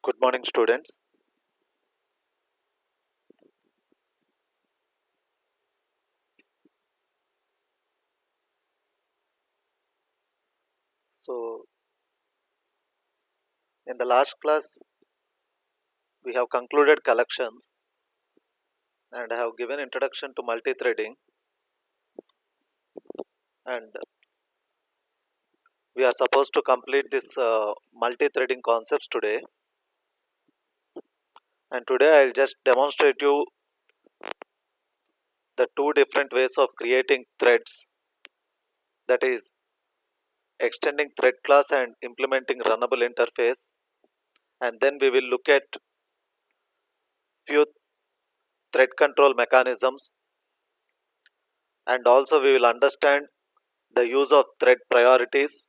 Good morning, students. So, in the last class, we have concluded collections and have given introduction to multi-threading, and we are supposed to complete this multi-threading concepts today. And today, I'll just demonstrate you the two different ways of creating threads. That is, extending thread class and implementing runnable interface. And then we will look at few thread control mechanisms, and also we will understand the use of thread priorities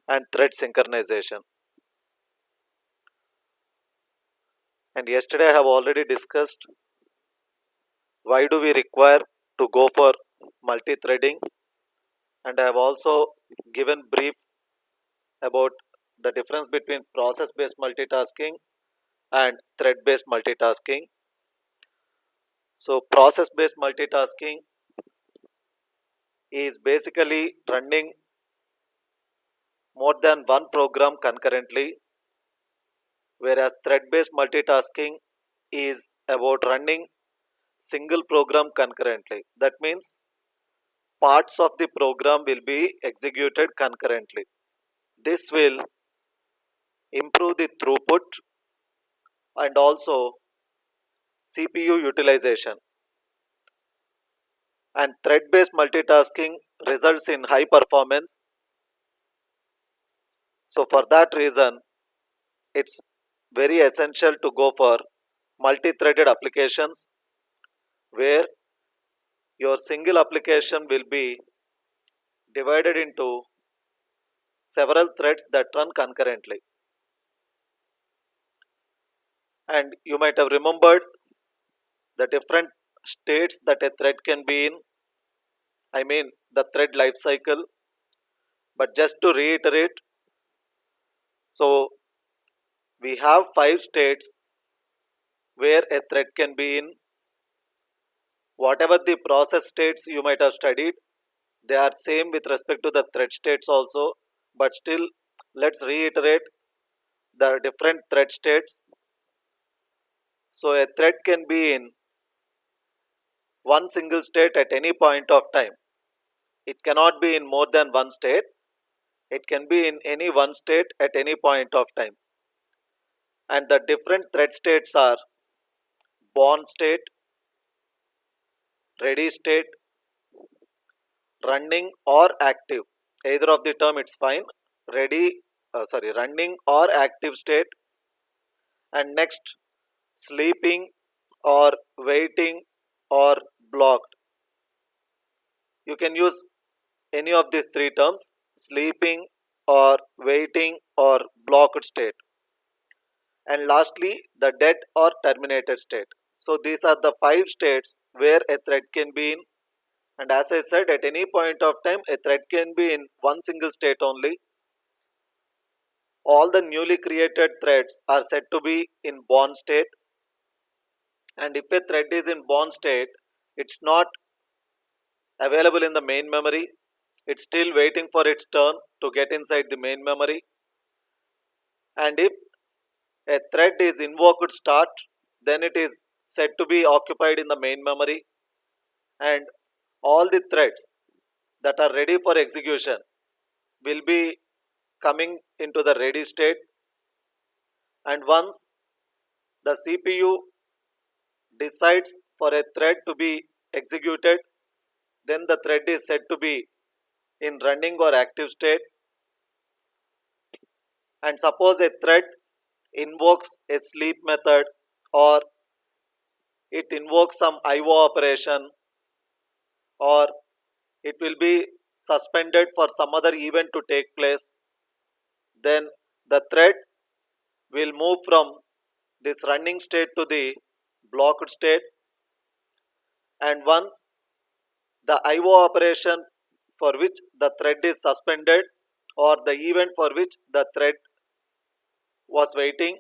and thread synchronization. And yesterday I have already discussed why do we require to go for multi-threading, and I have also given brief about the difference between process-based multitasking and thread-based multitasking. So process-based multitasking is basically running more than one program concurrently, whereas thread-based multitasking is about running single program concurrently. That means parts of the program will be executed concurrently. This will improve the throughput and also CPU utilization. And thread based multitasking results in high performance. So, for that reason, it's very essential to go for multi threaded applications where your single application will be divided into several threads that run concurrently. And you might have remembered the different states that a thread can be in, I mean, the thread life cycle. But just to reiterate, so we have five states where a thread can be in. Whatever the process states you might have studied, they are same with respect to the thread states also, but still let's reiterate the different thread states. So a thread can be in one single state at any point of time. It cannot be in more than one state. It can be in any one state at any point of time. And the different thread states are born state, ready state, running or active. Either of the term it's fine. Ready, running or active state. And next, sleeping or waiting or blocked. You can use any of these three terms: sleeping or waiting or blocked state. And lastly, the dead or terminated state. So these are the five states where a thread can be in. And as I said, at any point of time, a thread can be in one single state only. All the newly created threads are said to be in born state. And if a thread is in born state, it's not available in the main memory. It's still waiting for its turn to get inside the main memory. And if a thread is invoked start, then it is said to be occupied in the main memory. And all the threads that are ready for execution will be coming into the ready state. And once the CPU decides for a thread to be executed, then the thread is said to be in running or active state. And suppose a thread invokes a sleep method, or it invokes some IO operation, or it will be suspended for some other event to take place, then the thread will move from this running state to the blocked state. And once the IO operation for which the thread is suspended, or the event for which the thread was waiting,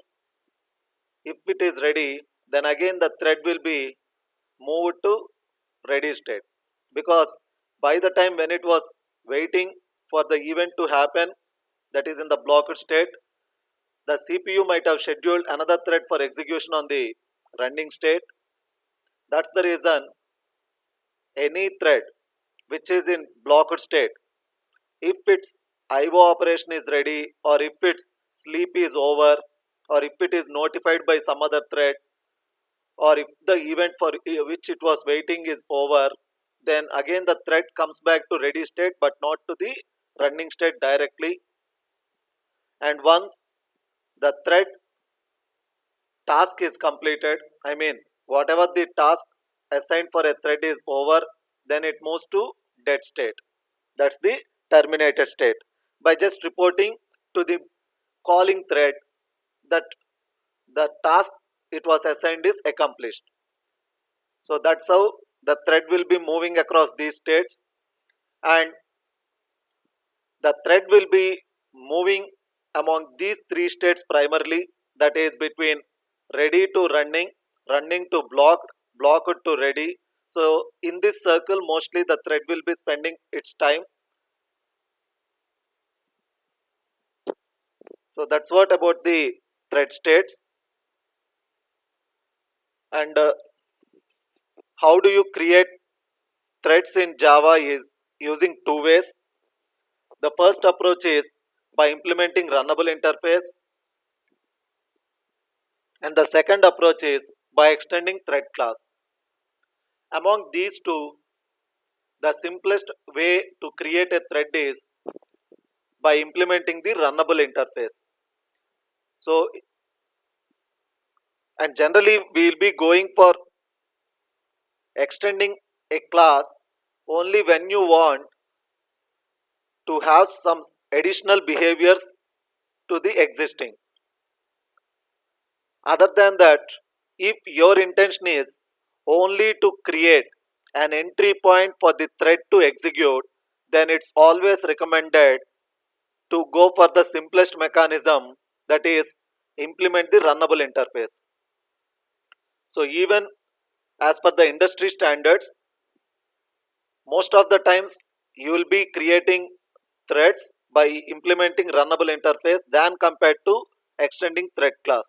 if it is ready, then again the thread will be moved to ready state, because by the time when it was waiting for the event to happen, that is in the blocked state, the CPU might have scheduled another thread for execution on the running state. That's the reason any thread which is in blocked state, if its IO operation is ready, or if its sleep is over, or if it is notified by some other thread, or if the event for which it was waiting is over, then again the thread comes back to ready state but not to the running state directly. And once the thread task is completed, I mean whatever the task assigned for a thread is over, then it moves to dead state. That's the terminated state, by just reporting to the calling thread that the task it was assigned is accomplished. So that's how the thread will be moving across these states, and the thread will be moving among these three states primarily, that is between ready to running, running to blocked, blocked to ready. So in this circle mostly the thread will be spending its time. So that's what about the thread states. And how do you create threads in Java is using two ways. The first approach is by implementing runnable interface, and the second approach is by extending thread class. Among these two, the simplest way to create a thread is by implementing the runnable interface. So, and generally we will be going for extending a class only when you want to have some additional behaviors to the existing. Other than that, if your intention is only to create an entry point for the thread to execute, then it's always recommended to go for the simplest mechanism, that is implement the runnable interface. So even as per the industry standards, most of the times you will be creating threads by implementing runnable interface than compared to extending thread class.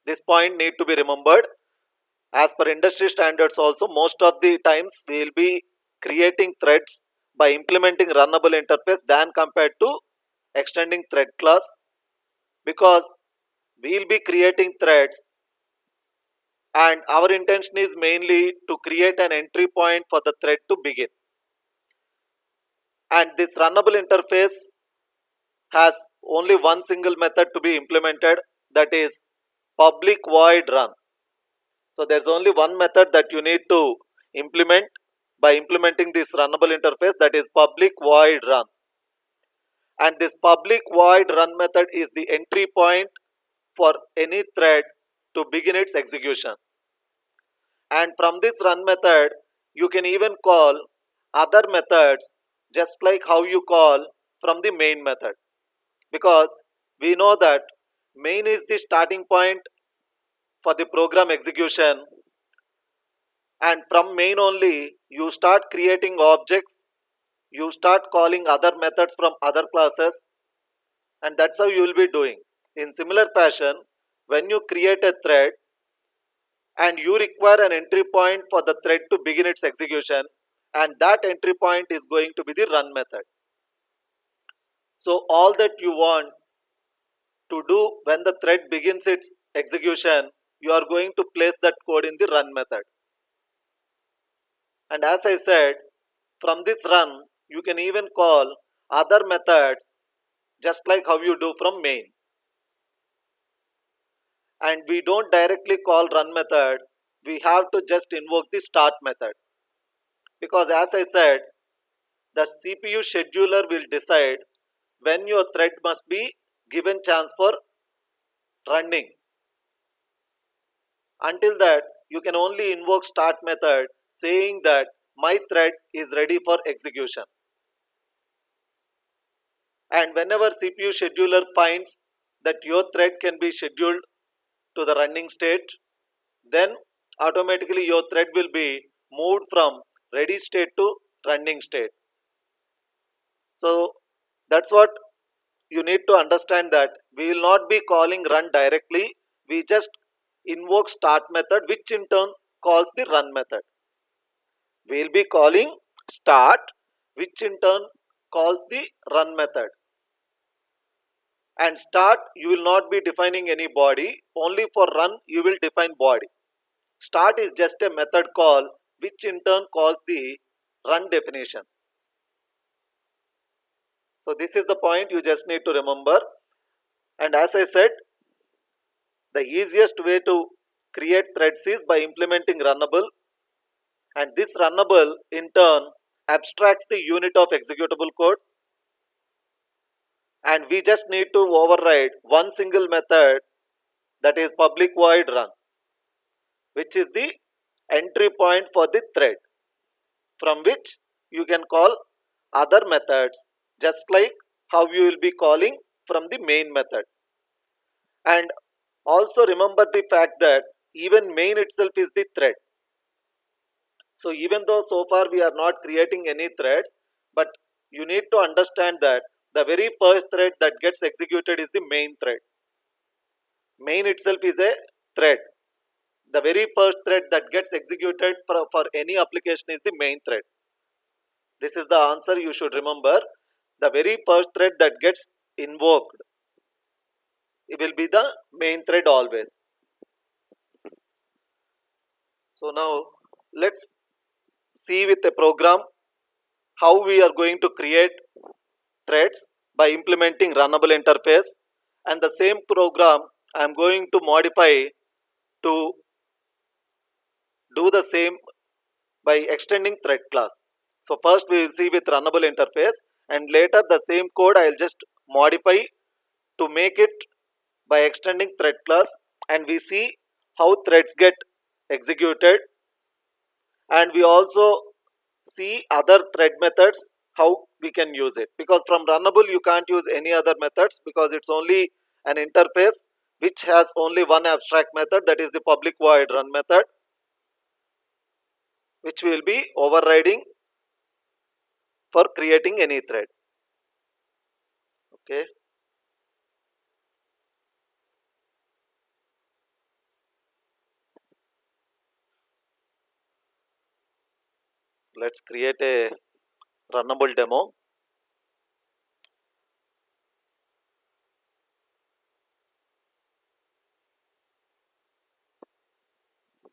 This point need to be remembered. As per industry standards also, most of the times we will be creating threads by implementing runnable interface than compared to extending thread class, because we will be creating threads and our intention is mainly to create an entry point for the thread to begin. And this runnable interface has only one single method to be implemented, that is public void run. So there's only one method that you need to implement by implementing this runnable interface, that is public void run. And this public void run method is the entry point for any thread to begin its execution. And from this run method you can even call other methods, just like how you call from the main method, because we know that main is the starting point for the program execution, and from main only you start creating objects, you start calling other methods from other classes, and that's how you will be doing. In similar fashion, when you create a thread and you require an entry point for the thread to begin its execution, and that entry point is going to be the run method. So all that you want to do when the thread begins its execution, you are going to place that code in the run method. And as I said, from this run you can even call other methods, just like how you do from main. And we don't directly call run method, we have to just invoke the start method, because as I said, the CPU scheduler will decide when your thread must be given chance for running. Until that, you can only invoke start method saying that my thread is ready for execution. And whenever CPU scheduler finds that your thread can be scheduled to the running state, then automatically your thread will be moved from ready state to running state. So that's what you need to understand, that we will not be calling run directly. We just invoke start method, which in turn calls the run method. We will be calling start, which in turn calls the run method. And start, you will not be defining any body. Only for run, you will define body. Start is just a method call, which in turn calls the run definition. So this is the point you just need to remember. And as I said, the easiest way to create threads is by implementing runnable, and this runnable in turn abstracts the unit of executable code, and we just need to override one single method, that is public void run, which is the entry point for the thread, from which you can call other methods, just like how you will be calling from the main method. And also remember the fact that even main itself is the thread. So even though so far we are not creating any threads, but you need to understand that the very first thread that gets executed is the main thread. Main itself is a thread. The very first thread that gets executed for any application is the main thread. This is the answer you should remember. The very first thread that gets invoked, it will be the main thread always. So now let's see with a program how we are going to create threads by implementing runnable interface, and the same program I am going to modify to do the same by extending thread class. So first we will see with runnable interface, and later the same code I will just modify to make it by extending thread class, and we see how threads get executed, and we also see other thread methods, how we can use it, because from runnable you can't use any other methods, because it's only an interface which has only one abstract method, that is the public void run method, which we will be overriding for creating any thread. Okay, so let's create a runnable demo.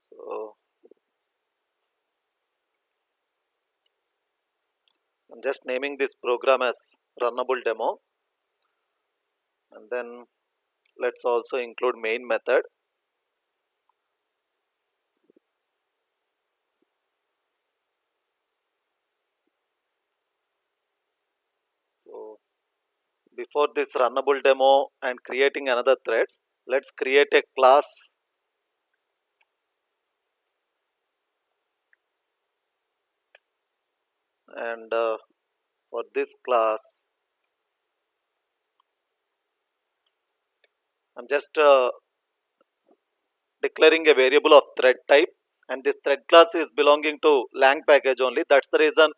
So I'm just naming this program as runnable demo, and then let's also include main method. So before this runnable demo and creating another threads, let's create a class, and for this class I'm just declaring a variable of thread type, and this thread class is belonging to lang package only. That's the reason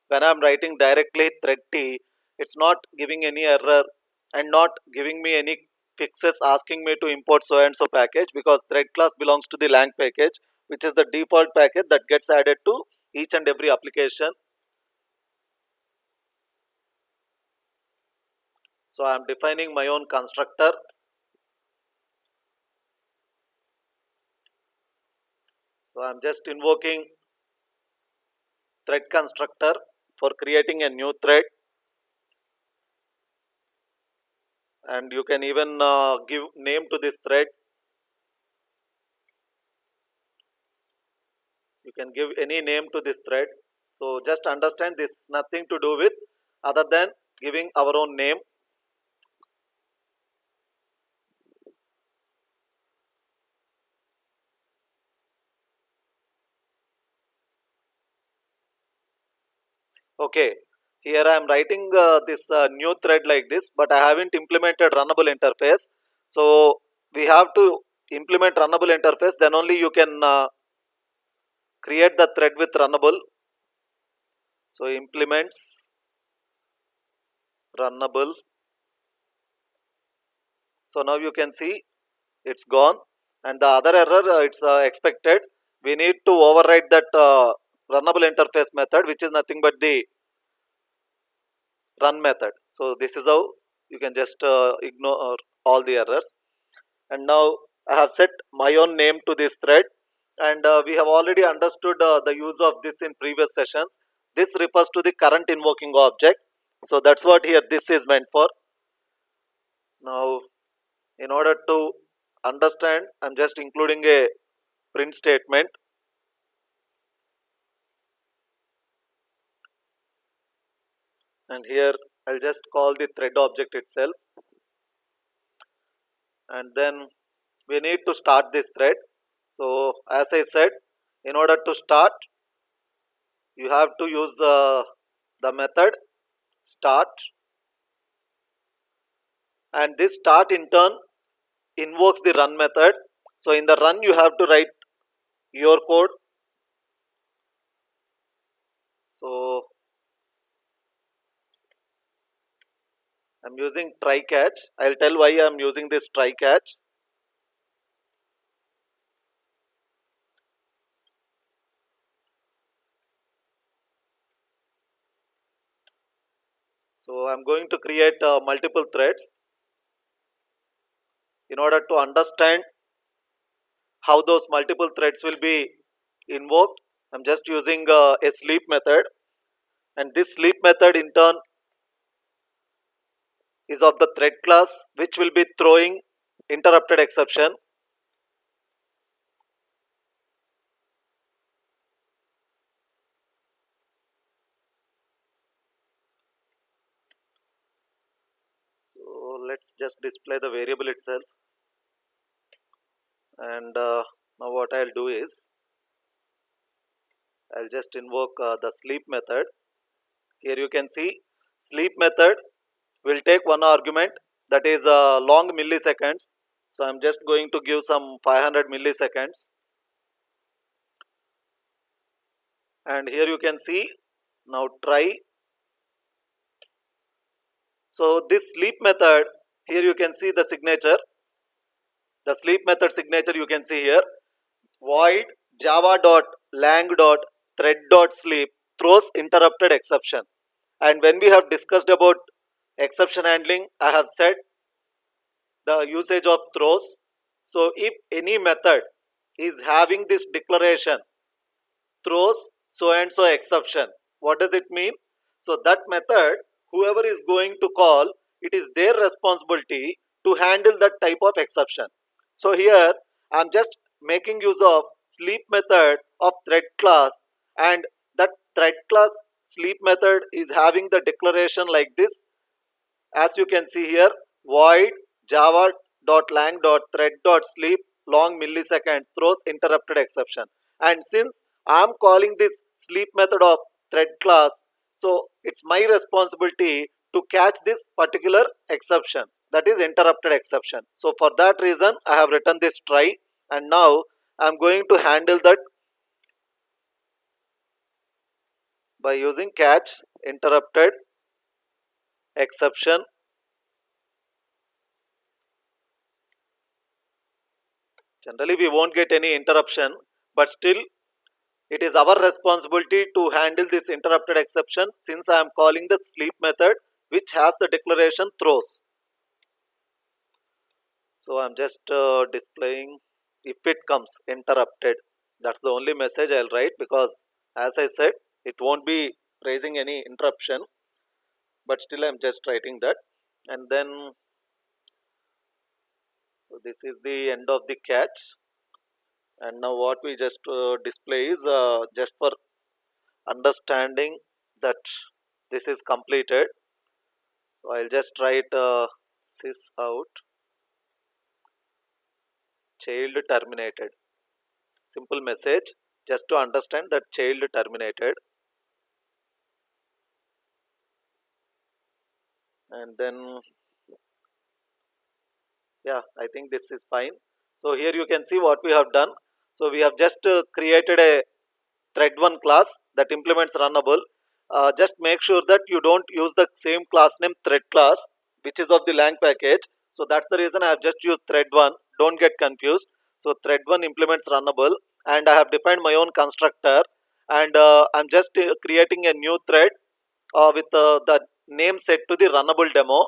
when I'm writing directly thread t, it's not giving any error and not giving me any fixes asking me to import so and so package, because thread class belongs to the lang package, which is the default package that gets added to each and every application. So I'm defining my own constructor. So I'm just invoking thread constructor for creating a new thread, and you can even give name to this thread. You can give any name to this thread. So just understand, this nothing to do with other than giving our own name. Okay, here I am writing this new thread like this, but I haven't implemented runnable interface. So we have to implement runnable interface, then only you can create the thread with runnable. So implements runnable. So now you can see it's gone, and the other error, it's expected. We need to override that runnable interface method, which is nothing but the run method. So this is how you can just ignore all the errors. And now I have set my own name to this thread, and we have already understood the use of this in previous sessions. This refers to the current invoking object, so that's what here this is meant for. Now, in order to understand, I'm just including a print statement, and here I'll just call the thread object itself, and then we need to start this thread. So as I said, in order to start, you have to use the method start, and this start in turn invokes the run method. So in the run you have to write your code. So I'm using try catch. I'll tell why I'm using this try catch. So I'm going to create multiple threads. In order to understand how those multiple threads will be invoked, I'm just using a sleep method, and this sleep method in turn is of the thread class, which will be throwing interrupted exception. So let's just display the variable itself, and now what I'll do is I'll just invoke the sleep method. Here you can see sleep method will take one argument, that is long milliseconds. So I'm just going to give some 500 milliseconds, and here you can see now try. So this sleep method, here you can see the signature, the sleep method signature you can see here, void java.lang.thread.sleep throws interrupted exception. And when we have discussed about exception handling, I have said the usage of throws. So if any method is having this declaration throws so and so exception, what does it mean? So that method, whoever is going to call, it is their responsibility to handle that type of exception. So here I'm just making use of sleep method of thread class, and that thread class sleep method is having the declaration like this. As you can see here, void java.lang.thread.sleep long millisecond throws interrupted exception. And since I am calling this sleep method of thread class, so it's my responsibility to catch this particular exception, that is interrupted exception. So for that reason I have written this try, and now I'm going to handle that by using catch interrupted exception. Generally we won't get any interruption, but still it is our responsibility to handle this interrupted exception, since I am calling the sleep method which has the declaration throws. So I'm just displaying if it comes interrupted. That's the only message I'll write, because as I said, it won't be raising any interruption, but still I'm just writing that. And then, so this is the end of the catch. And now what we just display is just for understanding that this is completed. So I'll just write sys out child terminated. Simple message just to understand that child terminated. And then, yeah, I think this is fine. So here you can see what we have done. So we have just created a thread1 class that implements runnable. Just make sure that you don't use the same class name thread class, which is of the lang package. So that's the reason I have just used thread1. Don't get confused. So thread1 implements runnable, and I have defined my own constructor, and I'm just creating a new thread with the name set to the runnable demo.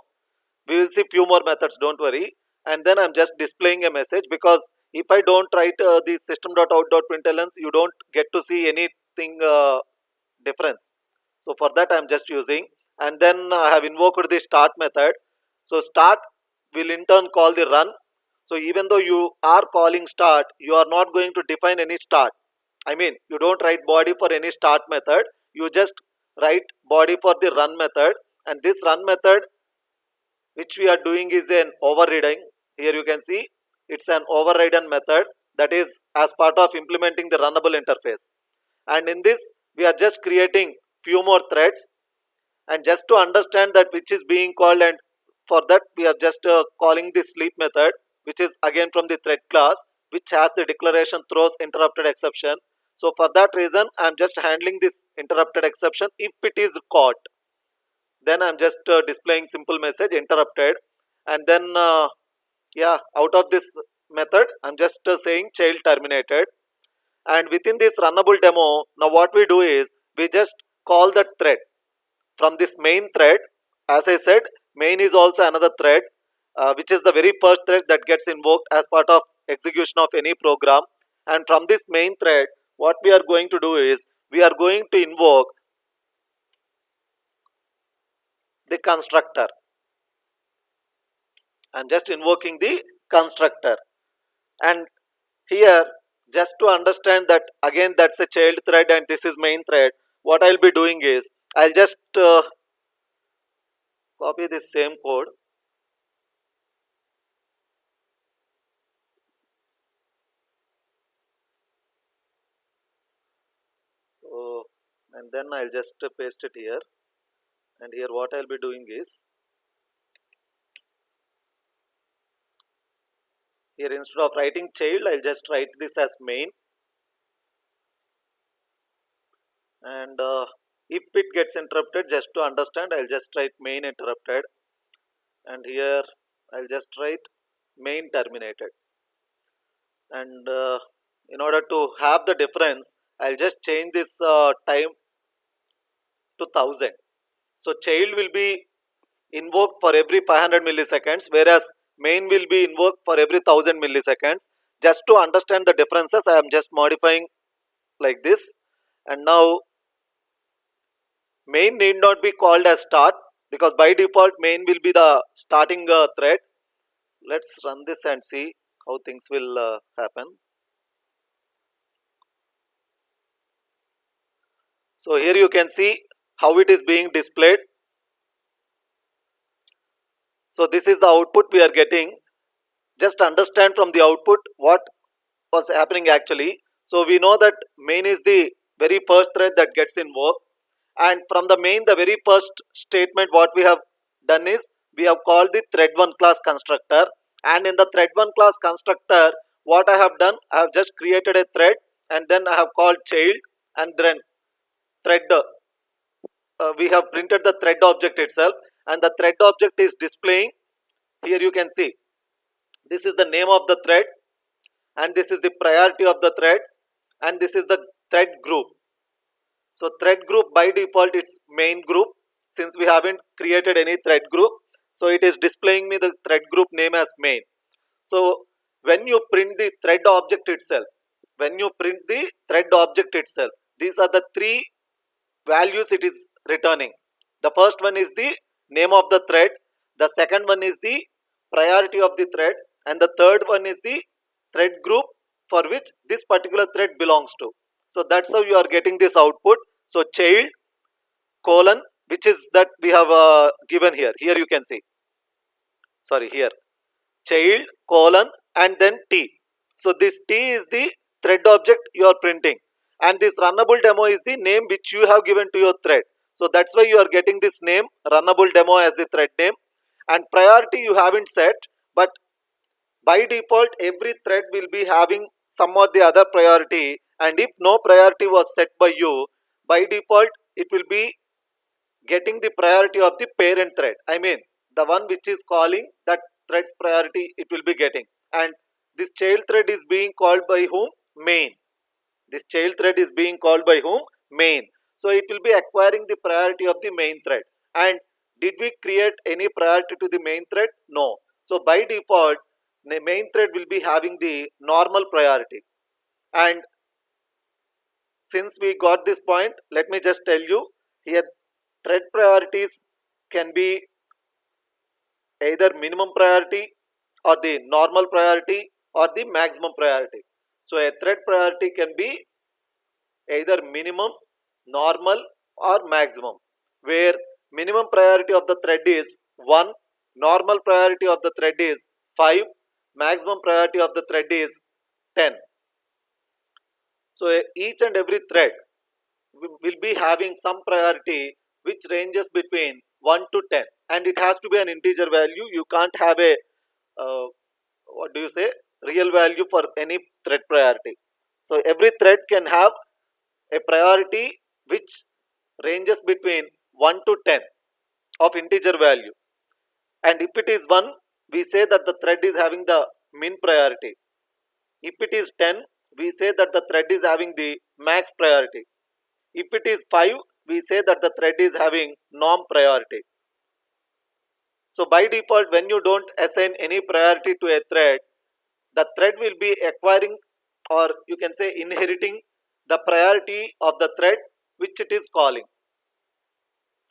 We will see few more methods, don't worry. And then I'm just displaying a message, because if I don't write the system.out.println, you don't get to see anything difference. So for that I'm just using, and then I have invoked the start method. So start will in turn call the run. So even though you are calling start, you are not going to define any start. I mean, you don't write body for any start method, you just write body for the run method. And this run method which we are doing is an overriding. Here you can see it's an overridden method that is as part of implementing the runnable interface. And in this we are just creating few more threads, and just to understand that which is being called, and for that we are just calling the sleep method, which is again from the thread class, which has the declaration throws interrupted exception. So for that reason I'm just handling this interrupted exception if it is caught. Then I'm just displaying simple message interrupted. And then yeah, out of this method I'm just saying child terminated. And within this runnable demo, now what we do is we just call the thread from this main thread. As I said, main is also another thread, which is the very first thread that gets invoked as part of execution of any program. And from this main thread, what we are going to do is we are going to invoke the constructor. I'm just invoking the constructor. And here, just to understand that again that's a child thread and this is main thread, what I'll be doing is I'll just copy this same code. So, and then I'll just paste it here. And here what I'll be doing is, here instead of writing child, I'll just write this as main. And if it gets interrupted, just to understand, I'll just write main interrupted. And here I'll just write main terminated. And in order to have the difference, I'll just change this time to 1000. So child will be invoked for every 500 milliseconds, whereas main will be invoked for every 1000 milliseconds. Just to understand the differences, I am just modifying like this. And now main need not be called as start, because by default main will be the starting thread. Let's run this and see how things will happen. So here you can see how it is being displayed. So this is the output we are getting. Just understand from the output what was happening actually. So we know that main is the very first thread that gets invoked, and from the main, the very first statement what we have done is we have called the thread1 class constructor. And in the thread1 class constructor, what I have done, I have just created a thread, and then I have called child, and then thread we have printed the thread object itself, and the thread object is displaying. Here you can see this is the name of the thread, and this is the priority of the thread, and this is the thread group. So thread group by default it's main group, since we haven't created any thread group, so it is displaying me the thread group name as main. So when you print the thread object itself, these are the three values it is returning. The first one is the name of the thread, the second one is the priority of the thread, and the third one is the thread group for which this particular thread belongs to. So that's how you are getting this output. So child colon, which is that we have given here. Here you can see, sorry, here child colon and then t. So this t is the thread object you are printing, and this runnable demo is the name which you have given to your thread. So that's why you are getting this name runnable demo as the thread name. And priority you haven't set, but By default, every thread will be having some or the other priority, and if no priority was set by you, by default it will be getting the priority of the parent thread. I mean, the one which is calling that thread's priority, it will be getting. And this child thread is being called by whom? Main. This child thread is being called by whom? Main. So it will be acquiring the priority of the main thread. And did we create any priority to the main thread? No. So by default, the main thread will be having the normal priority. And since we got this point, let me just tell you here, thread priorities can be either minimum priority or the normal priority or the maximum priority. So a thread priority can be either minimum, normal or maximum, where minimum priority of the thread is 1, normal priority of the thread is 5, maximum priority of the thread is 10. So each and every thread will be having some priority which ranges between 1 to 10, and it has to be an integer value. You can't have a what do you say, real value for any thread priority. So every thread can have a priority which ranges between 1 to 10 of integer value, and if it is 1, we say that the thread is having the min priority. If it is 10, we say that the thread is having the max priority. If it is 5, we say that the thread is having norm priority. So by default, when you don't assign any priority to a thread, the thread will be acquiring, or you can say inheriting, the priority of the thread which it is calling.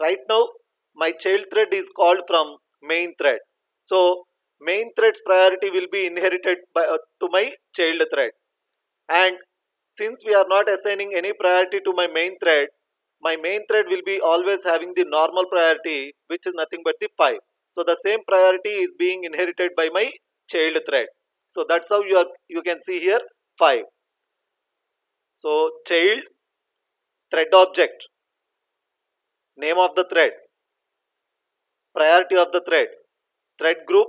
Right now, my child thread is called from main thread. So main thread's priority will be inherited to my child thread. And since we are not assigning any priority to my main thread will be always having the normal priority, which is nothing but the 5. So the same priority is being inherited by my child thread. So that's how you can see here 5. So child, thread object, name of the thread, priority of the thread, thread group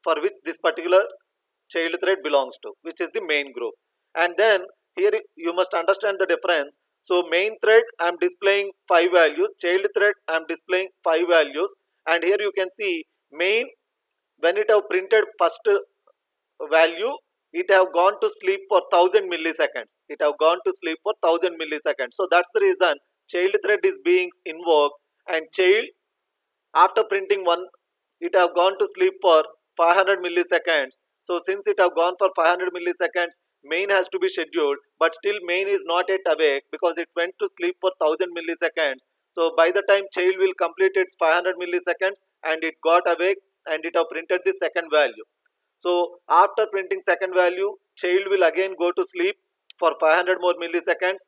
for which this particular child thread belongs to, which is the main group. And then here you must understand the difference. So main thread I am displaying 5 values, child thread I am displaying 5 values, and here you can see main, when it have printed first value, it have gone to sleep for 1000 milliseconds. It have gone to sleep for 1000 milliseconds. So that's the reason child thread is being invoked, and child, after printing one, it have gone to sleep for 500 milliseconds. So since it have gone for 500 milliseconds, main has to be scheduled, but still main is not yet awake because it went to sleep for 1000 milliseconds. So by the time child will complete its 500 milliseconds and it got awake, and it have printed the second value. So after printing second value, child will again go to sleep for 500 more milliseconds.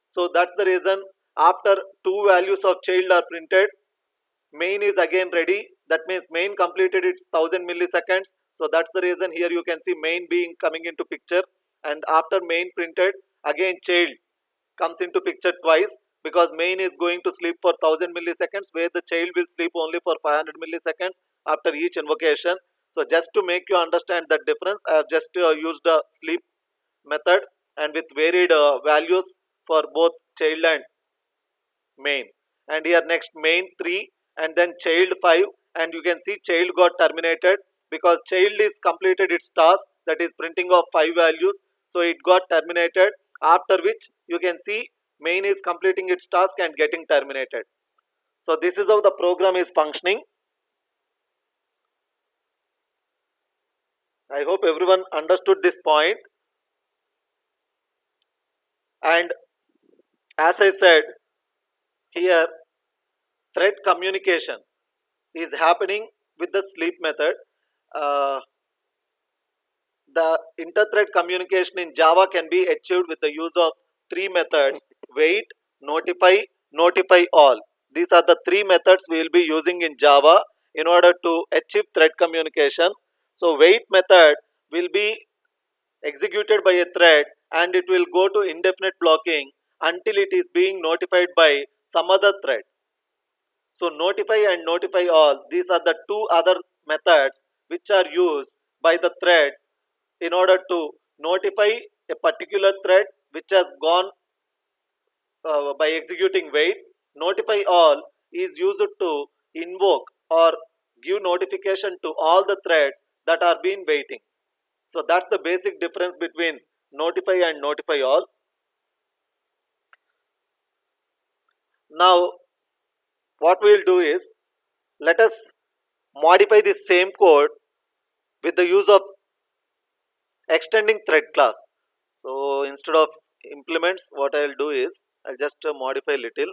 So that's the reason after two values of child are printed, main is again ready. That means main completed its 1000 milliseconds. So that's the reason here you can see main being coming into picture. And after main printed, again child comes into picture twice, because main is going to sleep for 1000 milliseconds, where the child will sleep only for 500 milliseconds after each invocation. So just to make you understand that difference, I have just used a sleep method, and with varied values for both child and main. And here next main 3 and then child 5, and you can see child got terminated because child is completed its task, that is printing of 5 values. So it got terminated, after which you can see main is completing its task and getting terminated. So this is how the program is functioning. I hope everyone understood this point. And as I said, here thread communication is happening with the sleep method. Uh, the inter-thread communication in Java can be achieved with the use of three methods: wait, notify, notify all. These are the three methods we will be using in Java in order to achieve thread communication. So wait method will be executed by a thread, and it will go to indefinite blocking until it is being notified by some other thread. So notify and notify all, these are the two other methods which are used by the thread in order to notify a particular thread which has gone by executing wait. Notify all is used to invoke or give notification to all the threads that are been waiting. So that's the basic difference between notify and notify all. Now what we will do is, let us modify this same code with the use of extending thread class. So instead of implements, what I'll do is I'll just modify little,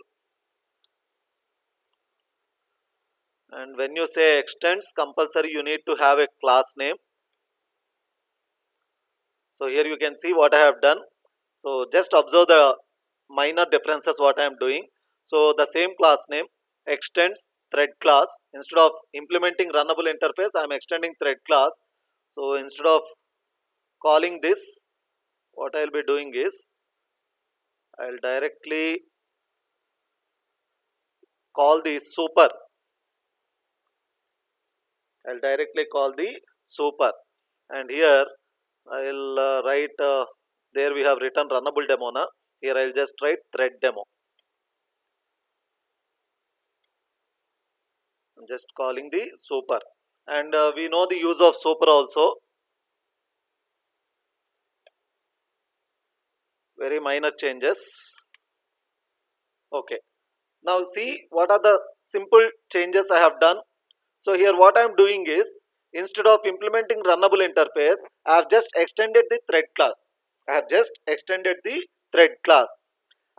and when you say extends, compulsory you need to have a class name. So here you can see what I have done. So just observe the minor differences what I am doing. So the same class name extends thread class. Instead of implementing runnable interface, I am extending thread class. So instead of calling this, what I'll be doing is I'll directly call the super. I'll directly call the super, and here I'll write there we have written runnable demo na. Here I'll just write thread demo. I'm just calling the super, and we know the use of super also. Very minor changes. Okay, now see what are the simple changes I have done. So here what I am doing is, instead of implementing runnable interface, I have just extended the thread class. I have just extended the thread class,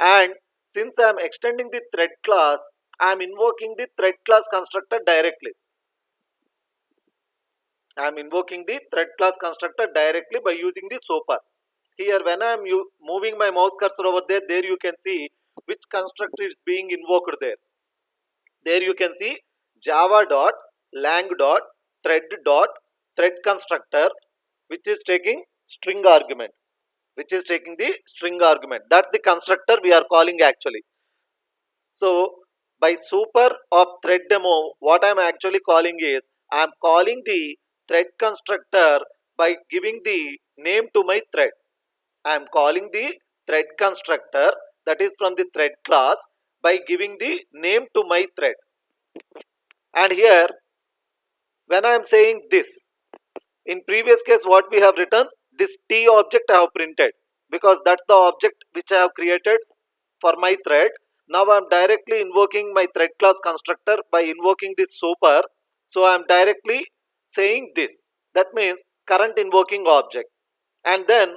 and since I am extending the thread class, I am invoking the thread class constructor directly. I am invoking the thread class constructor directly by using the super. Here when I am moving my mouse cursor over there, there you can see which constructor is being invoked there. There you can see java dot lang dot thread dot thread constructor, which is taking string argument, which is taking the string argument. That's the constructor we are calling actually. So by super of thread demo, what I'm actually calling is, I'm calling the thread constructor by giving the name to my thread. I'm calling the thread constructor, that is from the thread class, by giving the name to my thread. And here when I am saying this, in previous case what we have written, this t object I have printed, because that's the object which I have created for my thread. Now I am directly invoking my thread class constructor by invoking this super. So I am directly saying this. That means current invoking object. And then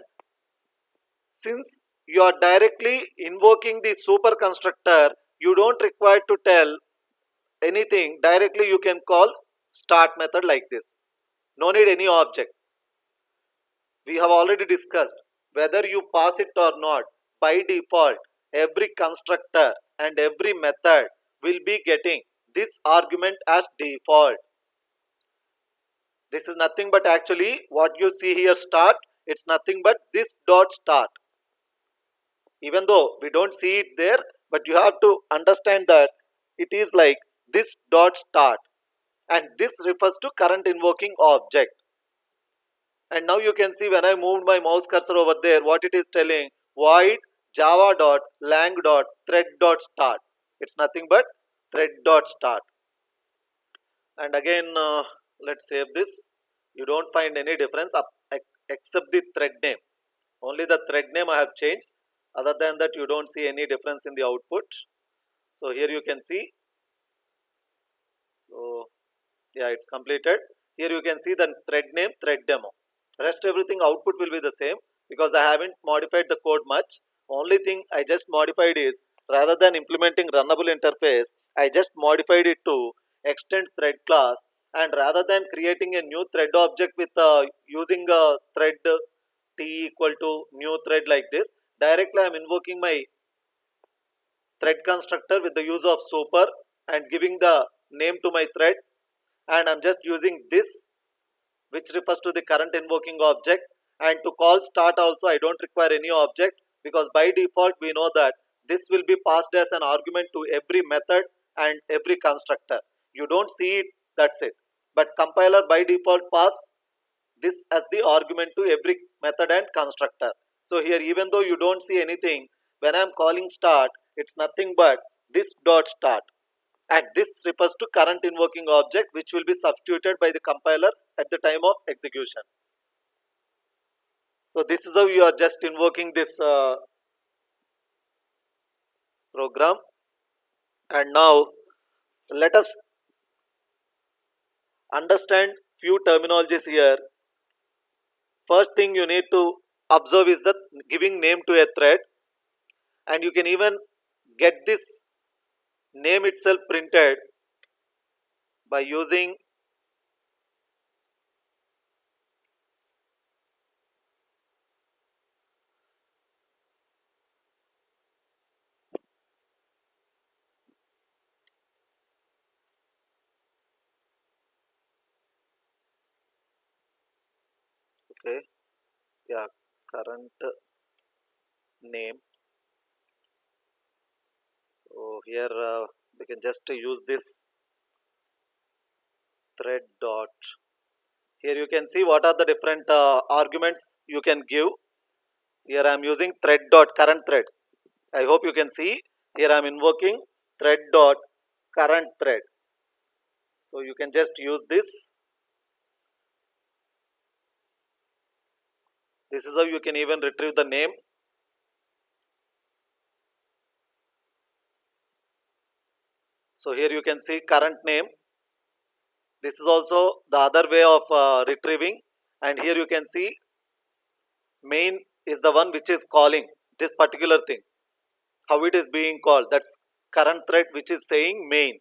since you are directly invoking the super constructor, you don't require to tell anything. Directly you can call start method like this. No need any object. We have already discussed, whether you pass it or not, by default every constructor and every method will be getting this argument as default. This is nothing but actually what you see here start, it's nothing but this dot start. Even though we don't see it there, but you have to understand that it is like this dot start, and this refers to current invoking object. And now you can see when I moved my mouse cursor over there, what it is telling, void java dot lang dot thread dot start. It's nothing but thread dot start. And again let's save this. You don't find any difference except the thread name. Only the thread name I have changed. Other than that you don't see any difference in the output. So here you can see, so yeah, it's completed. Here you can see the thread name thread demo. Rest everything output will be the same, because I haven't modified the code much. Only thing I just modified is, rather than implementing runnable interface, I just modified it to extend thread class, and rather than creating a new thread object with using a thread t equal to new thread like this, directly I am invoking my thread constructor with the use of super and giving the name to my thread, and I'm just using this, which refers to the current invoking object. And to call start also I don't require any object, because by default we know that this will be passed as an argument to every method and every constructor. You don't see it, that's it. But compiler by default pass this as the argument to every method and constructor. So here, even though you don't see anything, when I'm calling start, it's nothing but this dot start, and this refers to current invoking object which will be substituted by the compiler at the time of execution. So this is how you are just invoking this program. And now let us understand few terminologies here. First thing you need to observe is that giving name to a thread, and you can even get this name itself printed by using okay, yeah, current name. So here we can just use this thread dot. Here you can see what are the different arguments you can give. Here I am using thread dot current thread. I hope you can see. Here I am invoking thread dot current thread. So you can just use this. This is how you can even retrieve the name. So here you can see current name. This is also the other way of retrieving. And here you can see main is the one which is calling this particular thing. How it is being called. That's current thread which is saying main.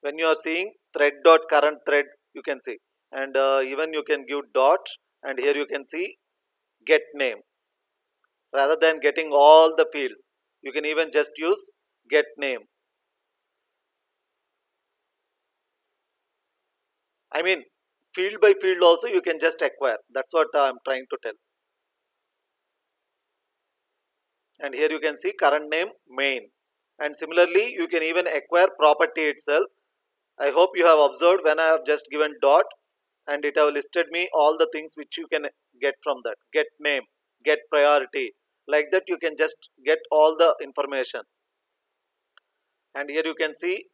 When you are seeing thread dot current thread, you can see. And even you can give dot, and here you can see get name. Rather than getting all the fields, you can even just use get name. I mean, field by field also you can just acquire. That's what I'm trying to tell. And here you can see current name main. And similarly, you can even acquire property itself. I hope you have observed when I have just given dot, and it have listed me all the things which you can get from that. Get name, get priority. Like that you can just get all the information. And here you can see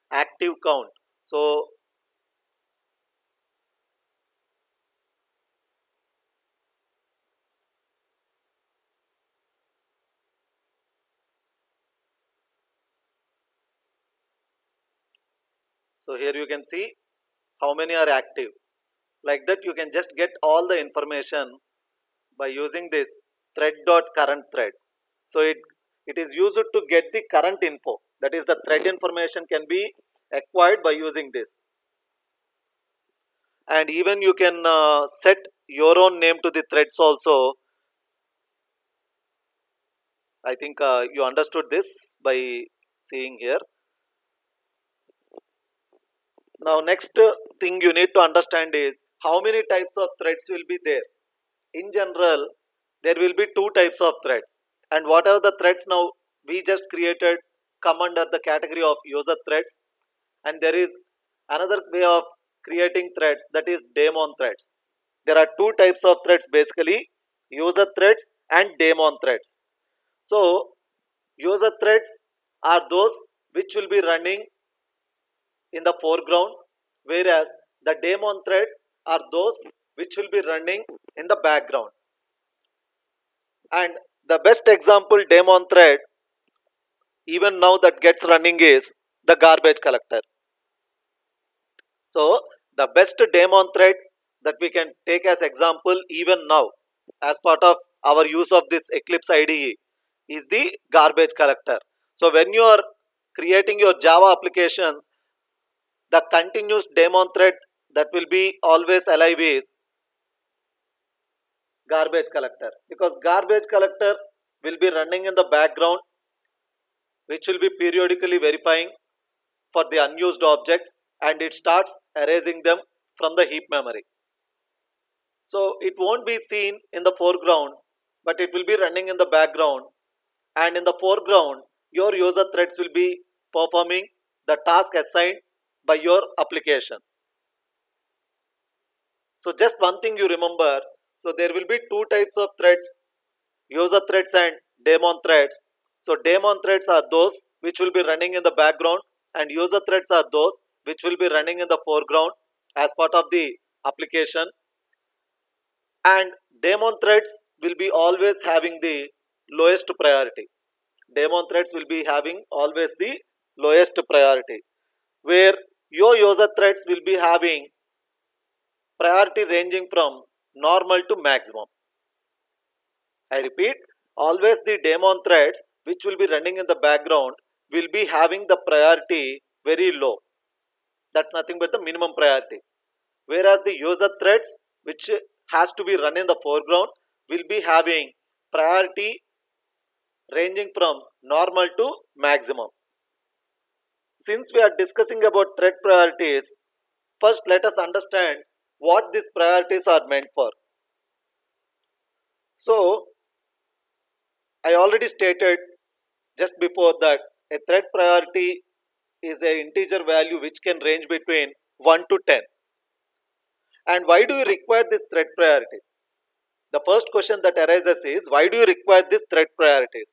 active count. So here you can see how many are active. Like that you can just get all the information by using this thread dot current thread. So it is used to get the current info, that is the thread information can be acquired by using this. And even you can set your own name to the threads also. I think you understood this by seeing here. Now next thing you need to understand is how many types of threads will be there. In general, there will be two types of threads, and whatever the threads now we just created come under the category of user threads. And there is another way of creating threads, that is daemon threads. There are two types of threads basically, user threads and daemon threads. So user threads are those which will be running in the foreground, whereas the daemon threads are those which will be running in the background. And the best example daemon thread even now that gets running is the garbage collector. So the best daemon thread that we can take as example even now as part of our use of this Eclipse IDE is the garbage collector. So when you are creating your Java applications, the continuous daemon thread that will be always alive is garbage collector, because garbage collector will be running in the background, which will be periodically verifying for the unused objects, and it starts erasing them from the heap memory. So it won't be seen in the foreground, but it will be running in the background, and in the foreground your user threads will be performing the task assigned by your application. So just one thing you remember, so there will be two types of threads, user threads and daemon threads. So daemon threads are those which will be running in the background, and user threads are those which will be running in the foreground as part of the application. And daemon threads will be always having the lowest priority. Daemon threads will be having always the lowest priority, where your user threads will be having priority ranging from normal to maximum. I repeat, always the daemon threads which will be running in the background will be having the priority very low. That's nothing but the minimum priority. Whereas the user threads which has to be run in the foreground will be having priority ranging from normal to maximum. Since we are discussing about thread priorities, first let us understand what these priorities are meant for. So, I already stated just before that a thread priority is an integer value which can range between 1 to 10. And why do you require this thread priority? The first question that arises is, why do you require this thread priorities?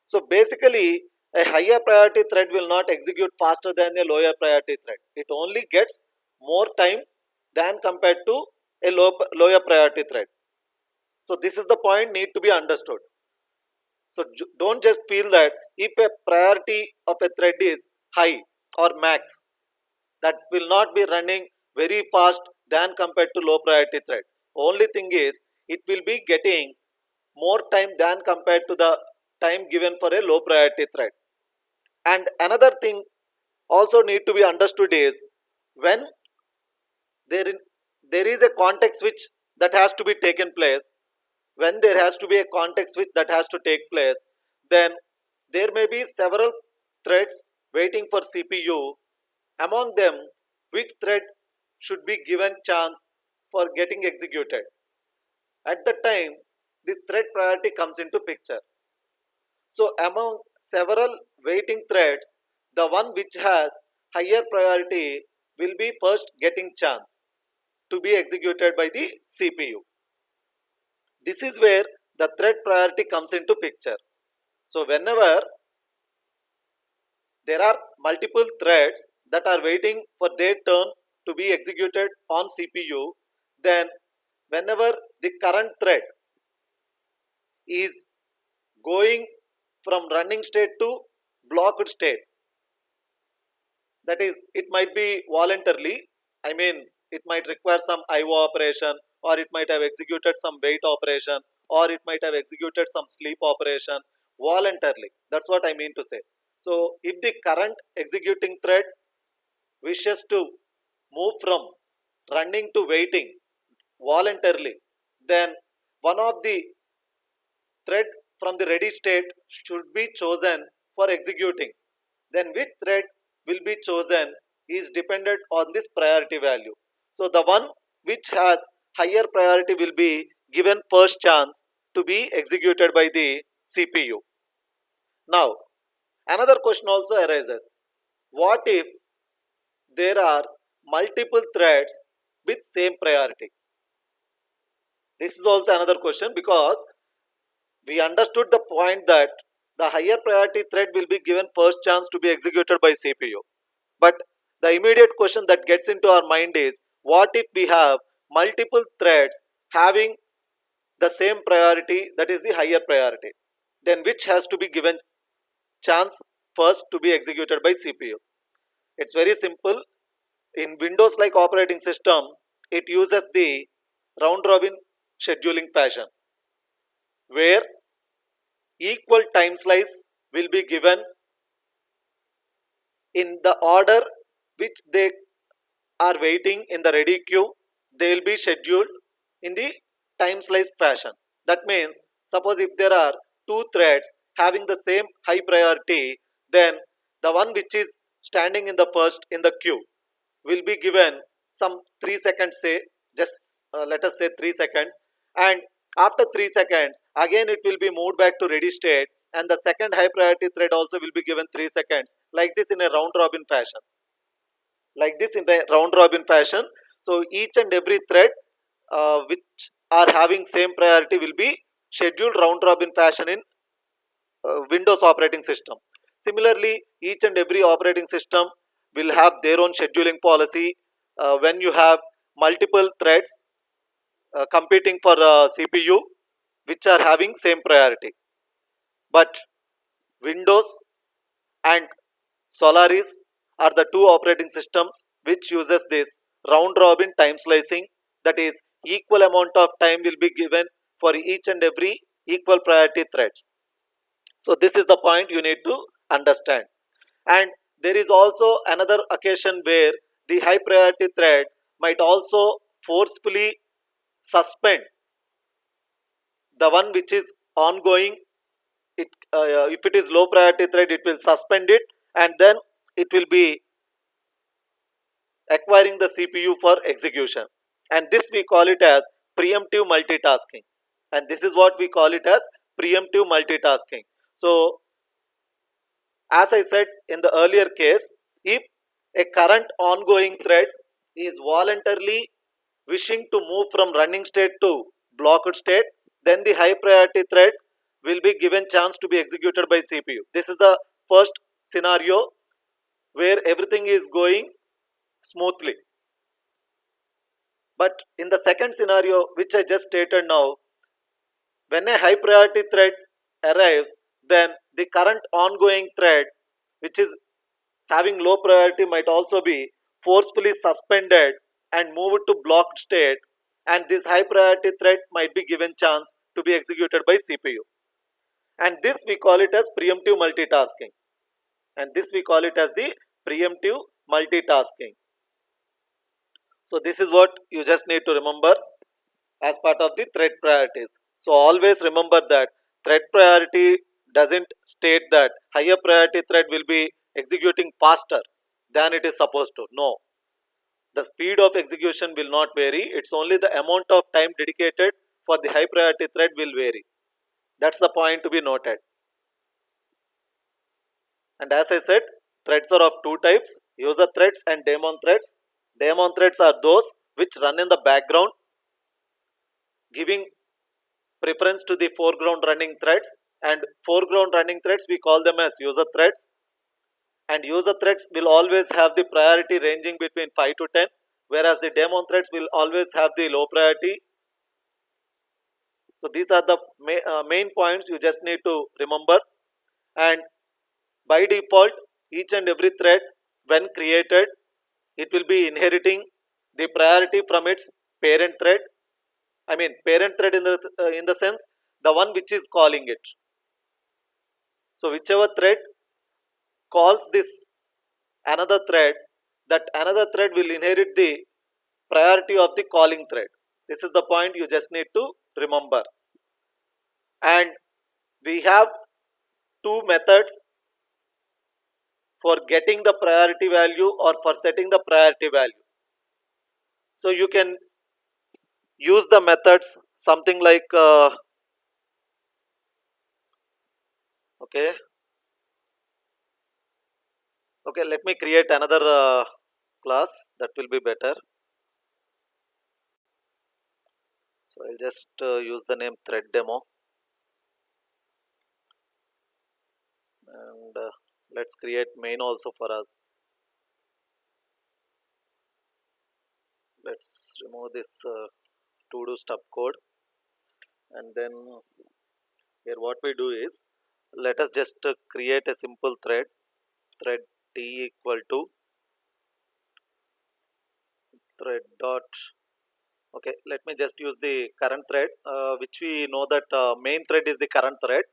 So basically, a higher priority thread will not execute faster than a lower priority thread. It only gets more time than compared to a lower priority thread. So this is the point need to be understood. So don't just feel that if a priority of a thread is high or max, that will not be running very fast than compared to low priority thread. Only thing is it will be getting more time than compared to the time given for a low priority thread. And another thing also need to be understood is when there in, there is a context switch that has to be taken place, when there has to be a context switch that has to take place, then there may be several threads waiting for CPU. Among them, which thread should be given chance for getting executed? At the time, this thread priority comes into picture. So among several waiting threads, the one which has higher priority will be first getting chance to be executed by the CPU. This is where the thread priority comes into picture. So whenever there are multiple threads that are waiting for their turn to be executed on CPU, then whenever the current thread is going from running state to blocked state, that is, it might be voluntarily, I mean, it might require some IO operation, or it might have executed some wait operation, or it might have executed some sleep operation voluntarily. That's what I mean to say. So if the current executing thread wishes to move from running to waiting voluntarily, then one of the thread from the ready state should be chosen for executing. Then which thread will be chosen is dependent on this priority value. So the one which has higher priority will be given first chance to be executed by the CPU. Now, another question also arises. What if there are multiple threads with same priority? This is also another question, because we understood the point that the higher priority thread will be given first chance to be executed by CPU. But the immediate question that gets into our mind is, what if we have multiple threads having the same priority, that is the higher priority? Then which has to be given chance first to be executed by CPU? It's very simple. In Windows like operating system, it uses the round robin scheduling fashion, where equal time slice will be given in the order which they are waiting in the ready queue. They will be scheduled in the time slice fashion. That means, suppose if there are two threads having the same high priority, then the one which is standing in the first in the queue will be given some 3 seconds, say, just let us say 3 seconds, and after 3 seconds again it will be moved back to ready state, and the second high priority thread also will be given 3 seconds, like this in a round robin fashion. So each and every thread which are having same priority will be scheduled round robin fashion in Windows operating system. Similarly, each and every operating system will have their own scheduling policy. When you have multiple threads competing for CPU, which are having same priority, but Windows and Solaris are the two operating systems which uses this round robin time slicing, that is equal amount of time will be given for each and every equal priority threads. So this is the point you need to understand. And there is also another occasion where the high priority thread might also forcefully suspend the one which is ongoing. It if it is low priority thread, it will suspend it, and then it will be acquiring the CPU for execution. And this we call it as preemptive multitasking. And this is what we call it as preemptive multitasking. So as I said in the earlier case, if a current ongoing thread is voluntarily wishing to move from running state to blocked state, then the high priority thread will be given chance to be executed by CPU. This is the first scenario where everything is going smoothly. But in the second scenario, which I just stated now, when a high priority thread arrives, then the current ongoing thread, which is having low priority, might also be forcefully suspended and moved to blocked state, and this high priority thread might be given chance to be executed by CPU. And this we call it as preemptive multitasking. And this we call it as the preemptive multitasking. So this is what you just need to remember as part of the thread priorities. So always remember that thread priority doesn't state that higher priority thread will be executing faster than it is supposed to. No, the speed of execution will not vary. It's only the amount of time dedicated for the high priority thread will vary. That's the point to be noted. And as I said, threads are of two types: user threads and daemon threads. Daemon threads are those which run in the background, giving preference to the foreground running threads, and foreground running threads we call them as user threads. And user threads will always have the priority ranging between 5 to 10, whereas the daemon threads will always have the low priority. So these are the main points you just need to remember. And by default, each and every thread when created, it will be inheriting the priority from its parent thread. I mean parent thread in the sense the one which is calling it. So whichever thread calls this another thread, that another thread will inherit the priority of the calling thread. This is the point you just need to remember. And we have two methods for getting the priority value or for setting the priority value. So you can use the methods something like okay, okay, let me create another class, that will be better. So I'll just use the name thread demo, and let's create main also for us. Let's remove this to do stub code, and then here what we do is, let us just create a simple thread t equal to thread dot. Okay, let me just use the current thread, which we know that main thread is the current thread,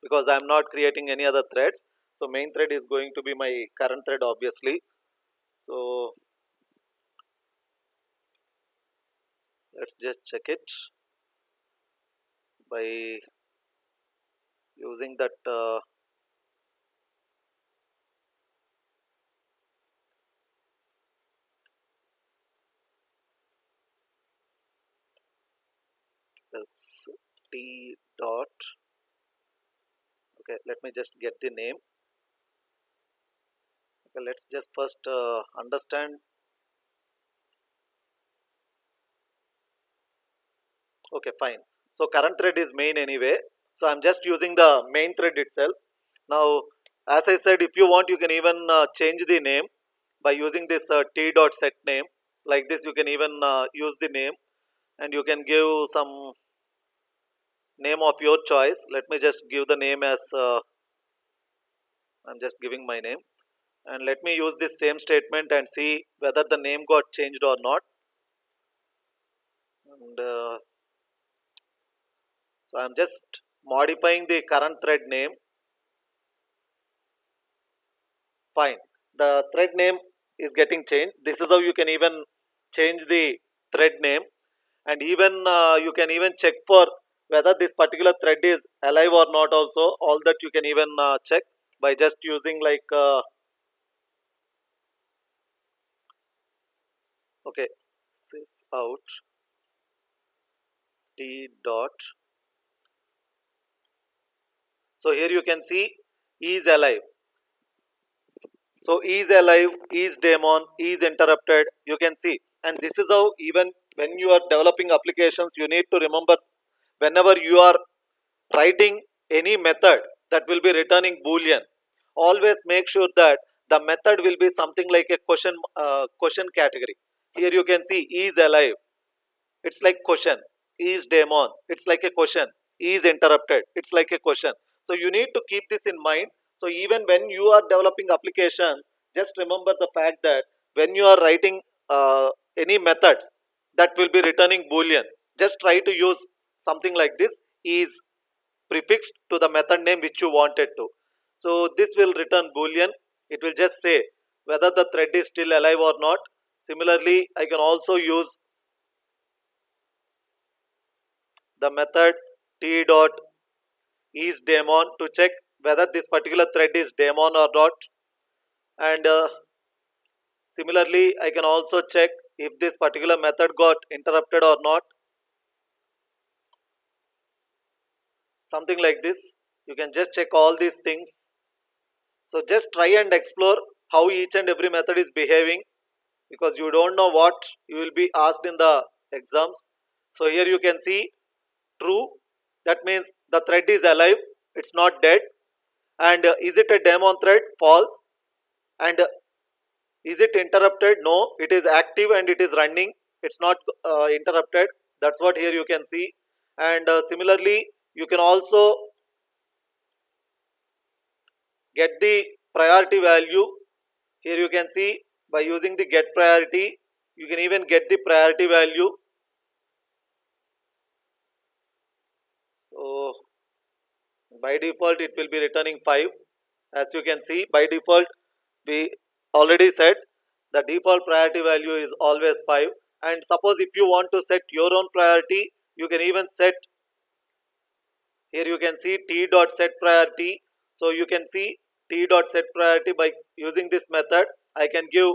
because I am not creating any other threads. So main thread is going to be my current thread, obviously. So let's just check it by using that as t dot. Okay, let me just get the name. Okay, let's just first understand Okay, fine. So current thread is main anyway. So I'm just using the main thread itself. Now, as I said, if you want, you can even change the name by using this t dot set name. Like this, you can even use the name, and you can give some name of your choice. Let me just give the name as I'm just giving my name, and let me use this same statement and see whether the name got changed or not. And so I'm just modifying the current thread name. Fine. The thread name is getting changed. This is how you can even change the thread name, and even you can even check for whether this particular thread is alive or not. Also, all that you can even check by just using like okay, sys out t dot. So here you can see is alive. So is alive, is daemon, is interrupted. You can see, and this is how even when you are developing applications, you need to remember whenever you are writing any method that will be returning boolean, always make sure that the method will be something like a question category. Here you can see is alive, it's like question. Is daemon, it's like a question. Is interrupted, it's like a question. So you need to keep this in mind. So even when you are developing applications, just remember the fact that when you are writing any methods that will be returning boolean, just try to use something like this is prefixed to the method name which you wanted to. So this will return boolean. It will just say whether the thread is still alive or not. Similarly, I can also use the method t dot is daemon to check whether this particular thread is daemon or not. And similarly, I can also check if this particular method got interrupted or not. Something like this. You can just check all these things. So just try and explore how each and every method is behaving, because you don't know what you will be asked in the exams. So here you can see true, that means the thread is alive, it's not dead. And is it a daemon thread? False. And is it interrupted? No, it is active and it is running. It's not interrupted. That's what here you can see. And similarly, you can also get the priority value. Here you can see by using the get priority, you can even get the priority value. So by default, it will be returning 5. As you can see, by default, we already said the default priority value is always 5. And suppose if you want to set your own priority, you can even set. Here you can see t dot set priority. So you can see t dot set priority. By using this method, I can give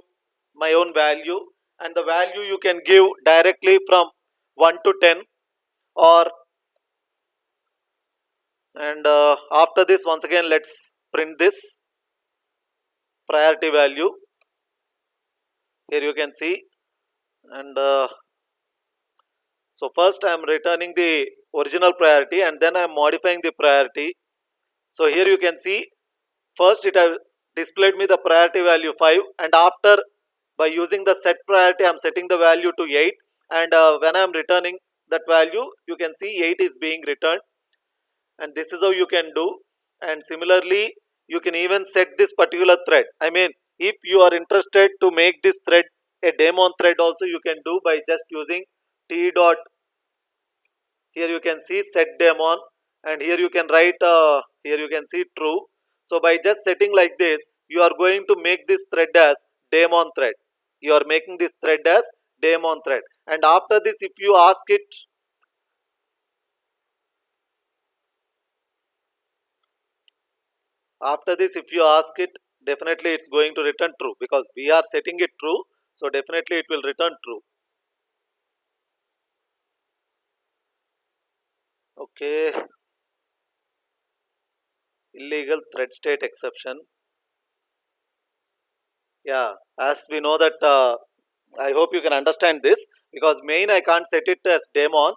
my own value, and the value you can give directly from 1 to 10. Or and after this, once again, let's print this priority value. Here you can see. And so first I am returning the original priority, and then I am modifying the priority. So here you can see first it has displayed me the priority value 5, and after by using the set priority I am setting the value to 8. And when I am returning that value, you can see 8 is being returned. And this is how you can do. And similarly, you can even set this particular thread. I mean, if you are interested to make this thread a daemon thread also, you can do by just using t dot. Here you can see set daemon, and here you can write here you can see true. So by just setting like this, you are going to make this thread as daemon thread. You are making this thread as daemon thread. And after this, if you ask it, after this if you ask it, definitely it's going to return true, because we are setting it true. So definitely it will return true. Okay, illegal thread state exception. Yeah, as we know that I hope you can understand this, because main I can't set it as daemon.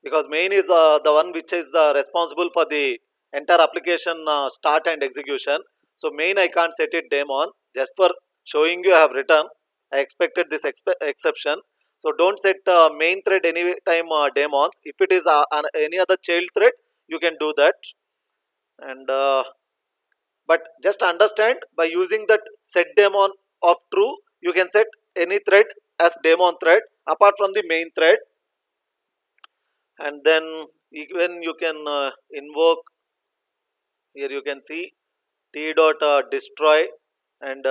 because main is the one which is responsible for the entire application start and execution. So main I can't set it daemon. Just for showing you I have written. I expected this exception. So don't set main thread any time daemon. If it is any other child thread, you can do that. And but just understand, by using that set daemon of true, you can set any thread as daemon thread apart from the main thread. And then even you can invoke, here you can see t dot destroy, and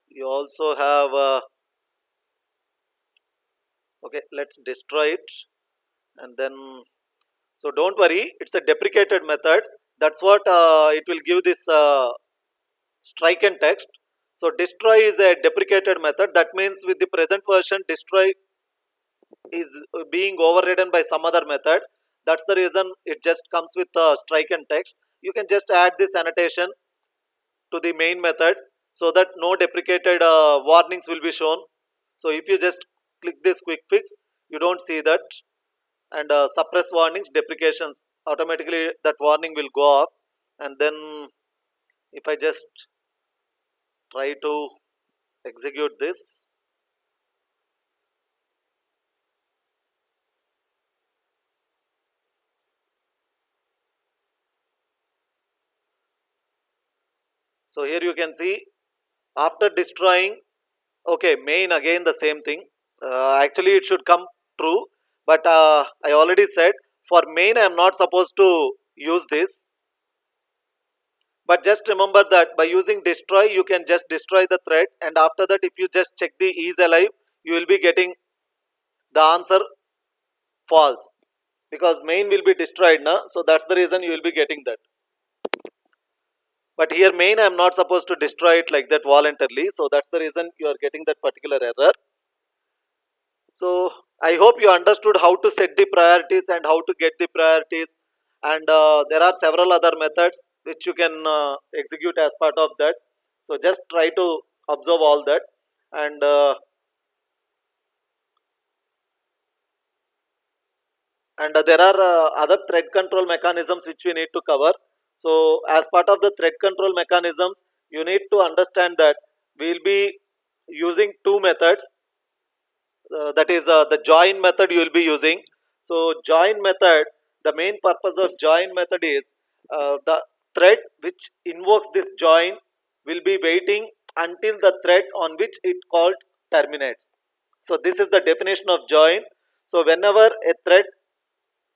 you also have okay, let's destroy it. And then, so don't worry, it's a deprecated method. That's what it will give this strike and text. So destroy is a deprecated method. That means with the present version, destroy is being overridden by some other method. That's the reason it just comes with strike and text. You can just add this annotation to the main method so that no deprecated warnings will be shown. So if you just click this quick fix, you don't see that. And suppress warnings deprecations, automatically that warning will go off. And then if I just try to execute this, so here you can see after destroying, okay, main again the same thing. Actually it should come true, but I already said for main I am not supposed to use this. But just remember that by using destroy, you can just destroy the thread, and after that if you just check the is alive, you will be getting the answer false, because main will be destroyed now. So that's the reason you will be getting that. But here main I am not supposed to destroy it like that voluntarily, so that's the reason you are getting that particular error. So I hope you understood how to set the priorities and how to get the priorities. And there are several other methods which you can execute as part of that. So just try to observe all that. And there are other thread control mechanisms which we need to cover. So as part of the thread control mechanisms, you need to understand that we will be using two methods. That is the join method you will be using. So join method, the main purpose of join method is the thread which invokes this join will be waiting until the thread on which it called terminates. So this is the definition of join. So whenever a thread,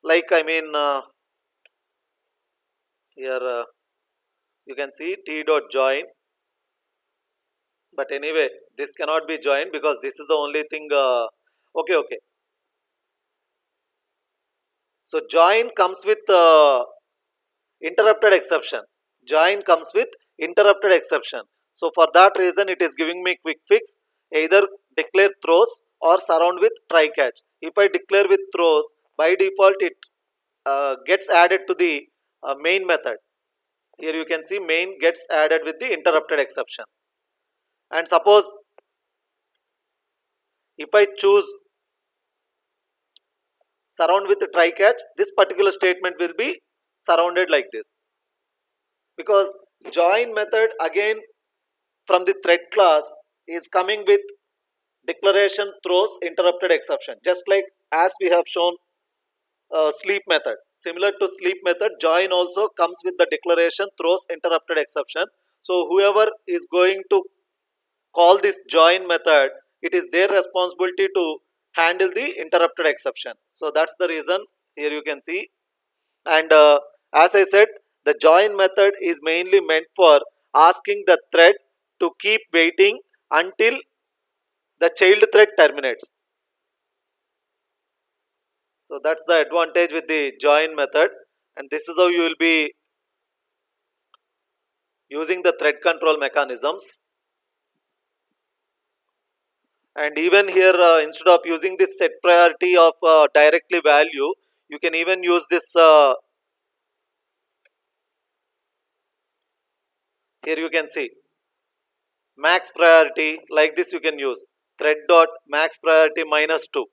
like I mean here you can see t dot join, but anyway this cannot be joined because this is the only thing. Okay, okay. So join comes with interrupted exception. Join comes with interrupted exception. So for that reason, it is giving me quick fix. Either declare throws or surround with try catch. If I declare with throws, by default it gets added to the main method. Here you can see main gets added with the interrupted exception. And suppose if I choose surround with try catch, this particular statement will be surrounded like this, because join method again from the thread class is coming with declaration throws interrupted exception, just like as we have shown sleep method. Similar to sleep method, join also comes with the declaration throws interrupted exception. So whoever is going to call this join method, it is their responsibility to handle the interrupted exception. So that's the reason here you can see. And as I said, the join method is mainly meant for asking the thread to keep waiting until the child thread terminates. So that's the advantage with the join method, and this is how you will be using the thread control mechanisms. And even here instead of using this set priority of directly value, you can even use this here you can see max priority. Like this you can use thread dot max priority -2.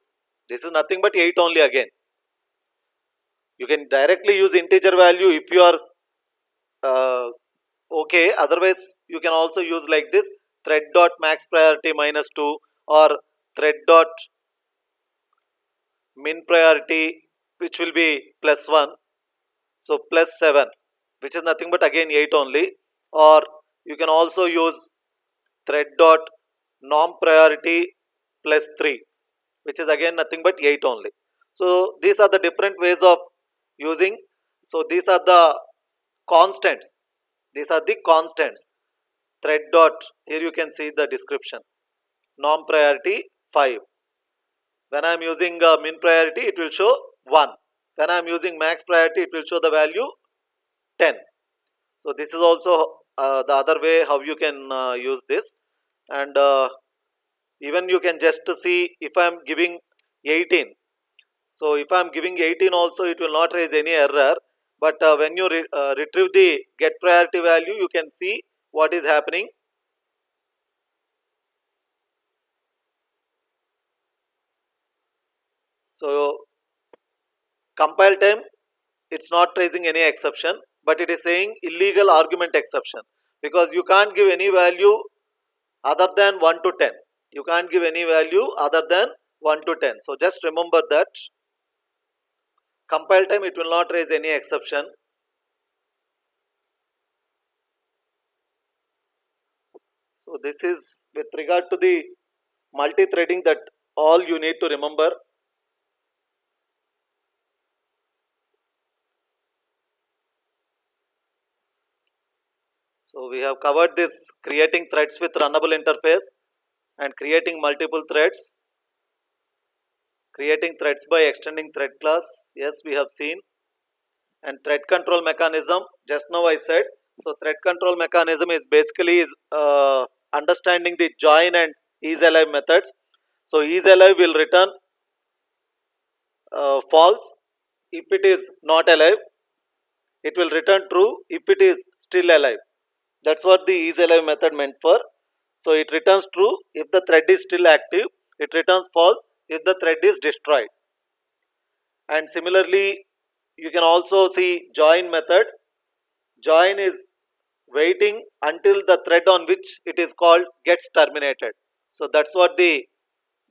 This is nothing but 8 only again. You can directly use integer value if you are okay. Otherwise you can also use like this, thread dot max priority minus 2, or thread dot min priority, which will be plus 1, so plus 7, which is nothing but again 8 only. Or you can also use thread dot norm priority plus 3, which is again nothing but 8 only. So these are the different ways of using. So these are the constants, these are the constants. Thread dot, here you can see the description, norm priority 5. When I am using min priority, it will show 1. When I am using max priority, it will show the value 10. So this is also the other way how you can use this. And even you can just see, if I am giving 18, so if I am giving 18 also, it will not raise any error. But when you retrieve the get priority value, you can see what is happening. So compile time, it's not raising any exception, but it is saying illegal argument exception, because you can't give any value other than 1 to 10. You can't give any value other than 1 to 10. So just remember that compile time, it will not raise any exception. So this is with regard to the multi-threading, that all you need to remember. So we have covered this creating threads with runnable interface and creating multiple threads, creating threads by extending thread class. Yes, we have seen. And thread control mechanism, just now I said. So thread control mechanism is basically understanding the join and isAlive methods. So isAlive will return false if it is not alive. It will return true if it is still alive. That's what the isAlive method meant for. So it returns true if the thread is still active. It returns false if the thread is destroyed. And similarly, you can also see join method. Join is waiting until the thread on which it is called gets terminated. So that's what the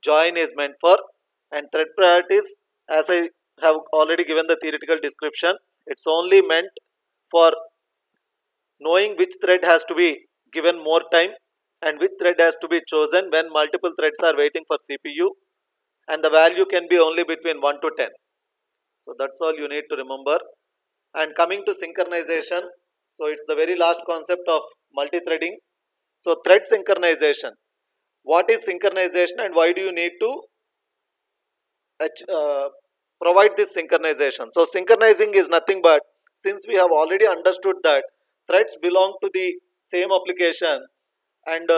join is meant for. And thread priorities, as I have already given the theoretical description, it's only meant for knowing which thread has to be given more time and which thread has to be chosen when multiple threads are waiting for CPU, and the value can be only between 1 to 10. So that's all you need to remember. And coming to synchronization, so it's the very last concept of multi-threading. So thread synchronization. What is synchronization and why do you need to uh, provide this synchronization? So synchronizing is nothing but, since we have already understood that threads belong to the same application, and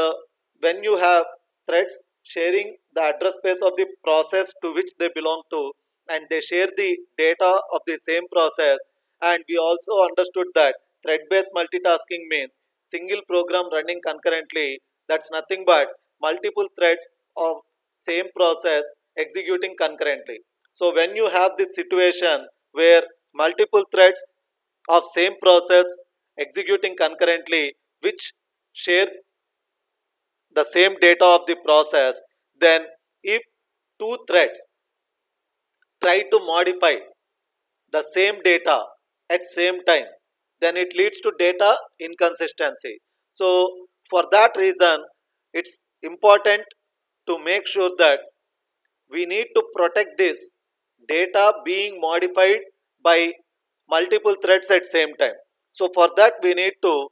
when you have threads sharing the address space of the process to which they belong to, and they share the data of the same process, and we also understood that thread based multitasking means single program running concurrently. That's nothing but multiple threads of same process executing concurrently. So when you have this situation where multiple threads of same process executing concurrently, which share the same data of the process, then if two threads try to modify the same data at same time, then it leads to data inconsistency. So for that reason, it's important to make sure that we need to protect this data being modified by multiple threads at same time. So for that we need to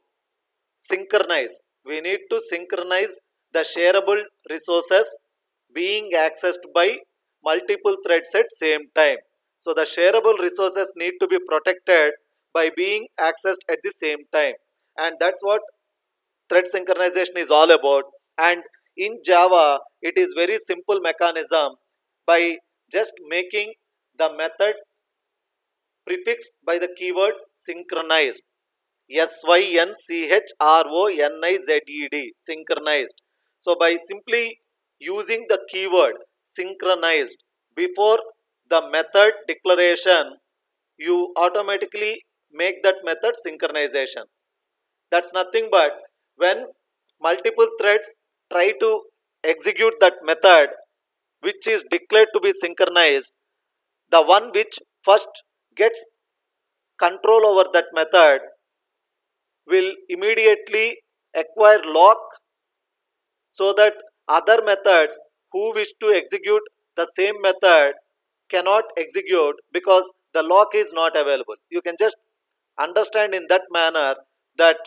synchronize. We need to synchronize the shareable resources being accessed by multiple threads at same time. So the shareable resources need to be protected by being accessed at the same time. And that's what thread synchronization is all about. And in Java, it is very simple mechanism by just making the method prefixed by the keyword synchronized. Synchronized. Synchronized. So by simply using the keyword synchronized before the method declaration, you automatically make that method synchronization. That's nothing but when multiple threads try to execute that method which is declared to be synchronized, the one which first gets control over that method will immediately acquire lock, so that other methods who wish to execute the same method cannot execute because the lock is not available. You can just understand in that manner that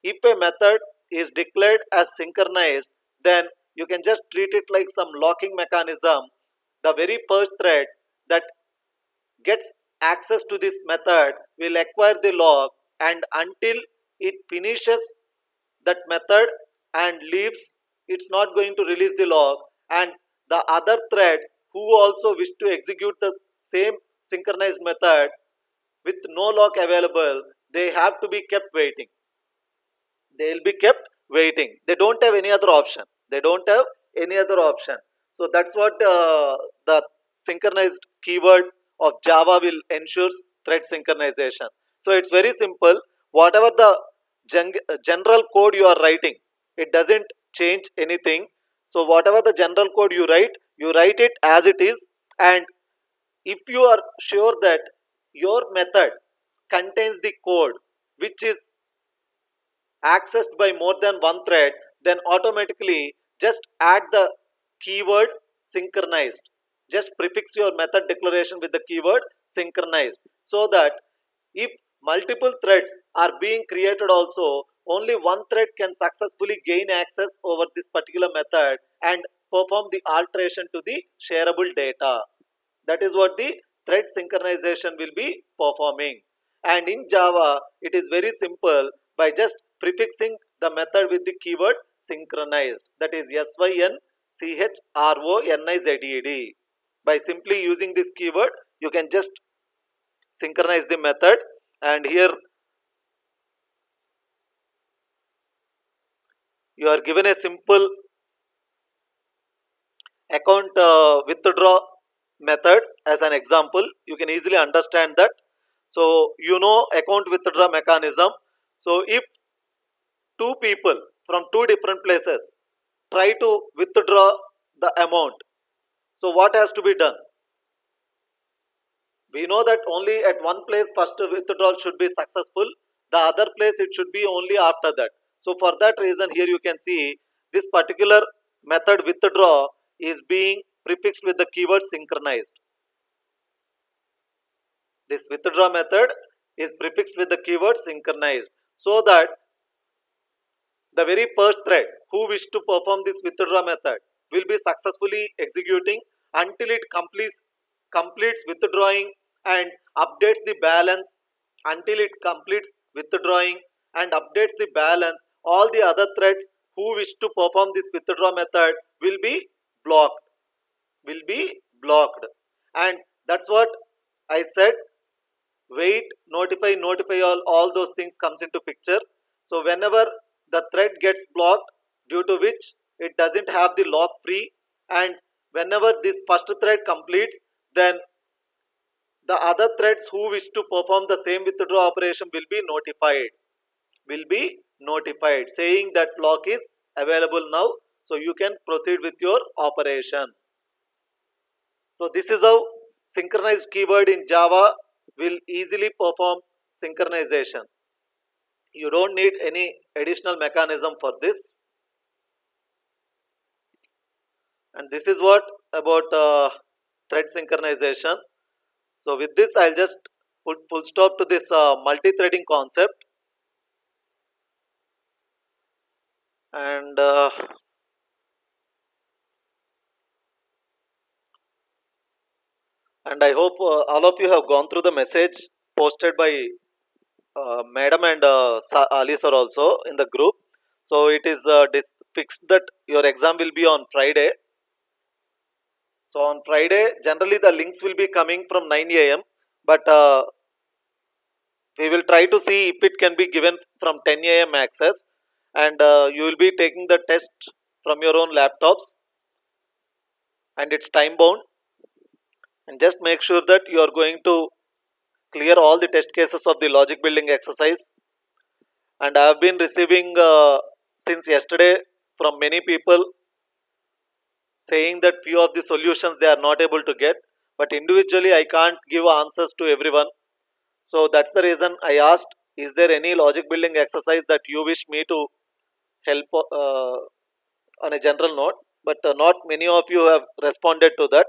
if a method is declared as synchronized, then you can just treat it like some locking mechanism. The very first thread that gets access to this method will acquire the lock, and until it finishes that method and leaves, it's not going to release the lock. And the other threads who also wish to execute the same synchronized method with no lock available, they have to be kept waiting. They will be kept waiting. They don't have any other option. They don't have any other option. So that's what the synchronized keyword of Java will ensure thread synchronization. So it's very simple. Whatever the general code you are writing, it doesn't change anything. So whatever the general code you write it as it is. And if you are sure that your method contains the code which is accessed by more than one thread, then automatically just add the keyword synchronized. Just prefix your method declaration with the keyword synchronized, so that if multiple threads are being created also, only one thread can successfully gain access over this particular method and perform the alteration to the shareable data. That is what the thread synchronization will be performing. And in Java, it is very simple by just prefixing the method with the keyword synchronized. That is synchronized. By simply using this keyword, you can just synchronize the method. And here you are given a simple account withdraw method as an example. You can easily understand that. So you know account withdraw mechanism. So if two people from two different places try to withdraw the amount, so what has to be done? We know that only at one place first withdrawal should be successful, the other place it should be only after that. So for that reason, here you can see this particular method withdraw is being prefixed with the keyword synchronized. This withdraw method is prefixed with the keyword synchronized, so that the very first thread who wish to perform this withdraw method will be successfully executing until it completes withdrawing and updates the balance. Until it completes withdrawing and updates the balance, all the other threads who wish to perform this withdraw method will be blocked, will be blocked. And that's what I said, wait, notify, all those things comes into picture. So whenever the thread gets blocked, due to which it doesn't have the lock free, and whenever this first thread completes, then the other threads who wish to perform the same withdraw operation will be notified saying that lock is available now, so you can proceed with your operation. So this is how synchronized keyword in Java will easily perform synchronization. You don't need any additional mechanism for this. And this is what about thread synchronization. So with this, I'll just put full stop to this multi-threading concept. And I hope all of you have gone through the message posted by Madam and Ali sir also in the group. So it is fixed that your exam will be on Friday. So on Friday, generally the links will be coming from 9 a.m. But we will try to see if it can be given from 10 a.m. access, and you will be taking the test from your own laptops, and it's time bound. And just make sure that you are going to clear all the test cases of the logic building exercise, and I have been receiving since yesterday from many people saying that few of the solutions they are not able to get, but individually I can't give answers to everyone. So that's the reason I asked, is there any logic building exercise that you wish me to help on a general note? But not many of you have responded to that.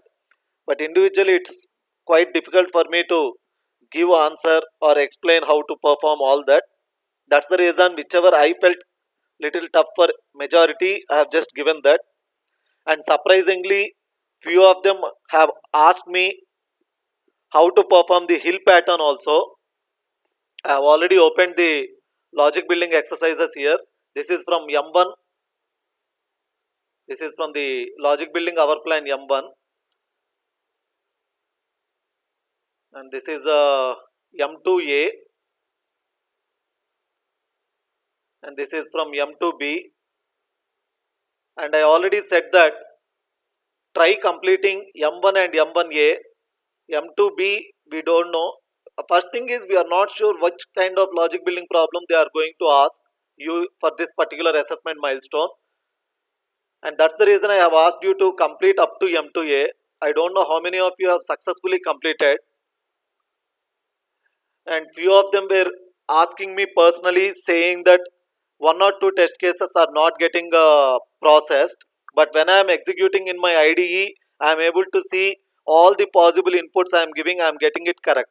But individually, it's quite difficult for me to give answer or explain how to perform all that. That's the reason whichever I felt little tough for majority, I have just given that. And surprisingly, few of them have asked me how to perform the hill pattern also. I have already opened the logic building exercises here. This is from M1. This is from the logic building our plan M1, and this is M2A, and this is from M2B. And I already said that try completing M1 and M1A. M2B we don't know. First thing is we are not sure which kind of logic building problem they are going to ask you for this particular assessment milestone, and that's the reason I have asked you to complete up to M2A. I don't know how many of you have successfully completed, and few of them were asking me personally saying that one or two test cases are not getting processed, but when I am executing in my IDE I am able to see all the possible inputs I am giving, I am getting it correct.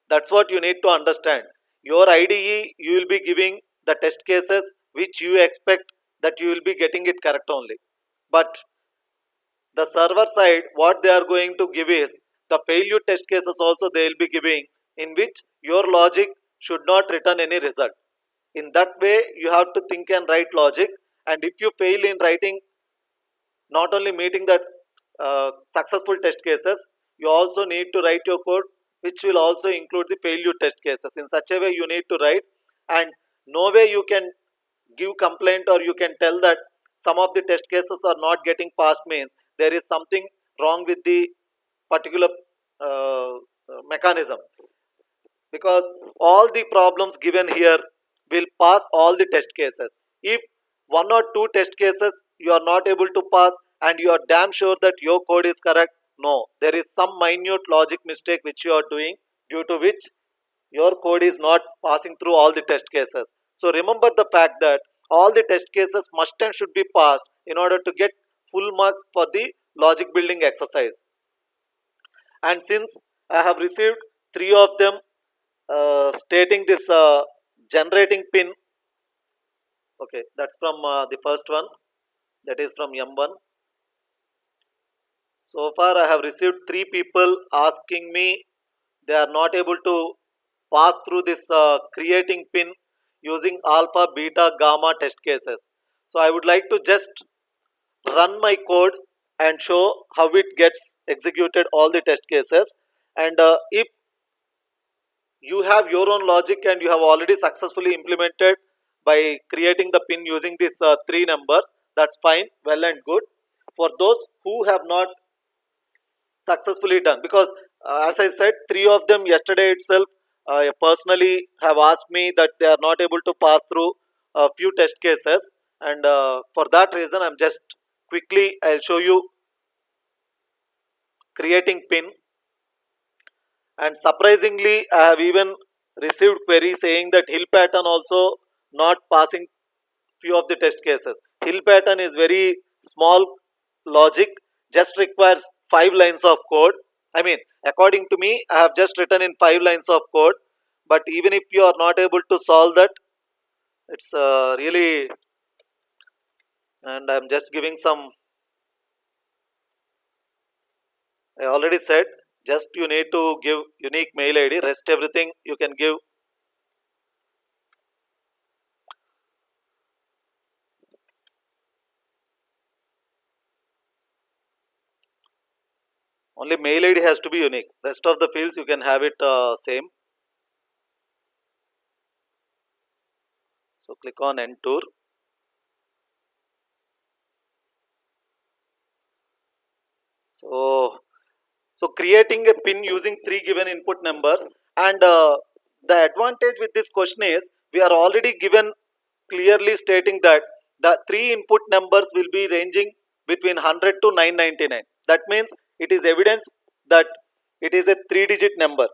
That's what you need to understand. Your IDE, you will be giving the test cases which you expect that you will be getting it correct only, but the server side what they are going to give is the failure test cases also they will be giving, in which your logic should not return any result. In that way you have to think and write logic, and if you fail in writing, not only meeting that successful test cases, you also need to write your code which will also include the failure test cases. In such a way you need to write, and no way you can give complaint or you can tell that some of the test cases are not getting passed means there is something wrong with the particular uh, mechanism, because all the problems given here will pass all the test cases. If one or two test cases you are not able to pass and you are damn sure that your code is correct, no, there is some minute logic mistake which you are doing, due to which your code is not passing through all the test cases. So remember the fact that all the test cases must and should be passed in order to get full marks for the logic building exercise. And since I have received three of them stating this generating pin, okay, that's from the first one, that is from M1. So far I have received three people asking me they are not able to pass through this creating pin using alpha, beta, gamma test cases. So I would like to just run my code and show how it gets executed all the test cases. And if you have your own logic and you have already successfully implemented by creating the pin using these three numbers, that's fine, well and good. For those who have not successfully done, because as I said, three of them yesterday itself personally have asked me that they are not able to pass through a few test cases, and for that reason I'm just quickly I'll show you creating pin. And surprisingly I have even received query saying that hill pattern also not passing few of the test cases. Hill pattern is very small logic, just requires 5 lines of code. I mean, according to me I have just written in 5 lines of code, but even if you are not able to solve that, it's really, and I'm just giving some, I already said, just you need to give unique mail id, rest everything you can give. Only mail id has to be unique, rest of the fields you can have it same. So click on end tour. So creating a pin using three given input numbers, And the advantage with this question is we are already given clearly stating that the three input numbers will be ranging between 100 to 999. That means it is evidence that it is a three digit number.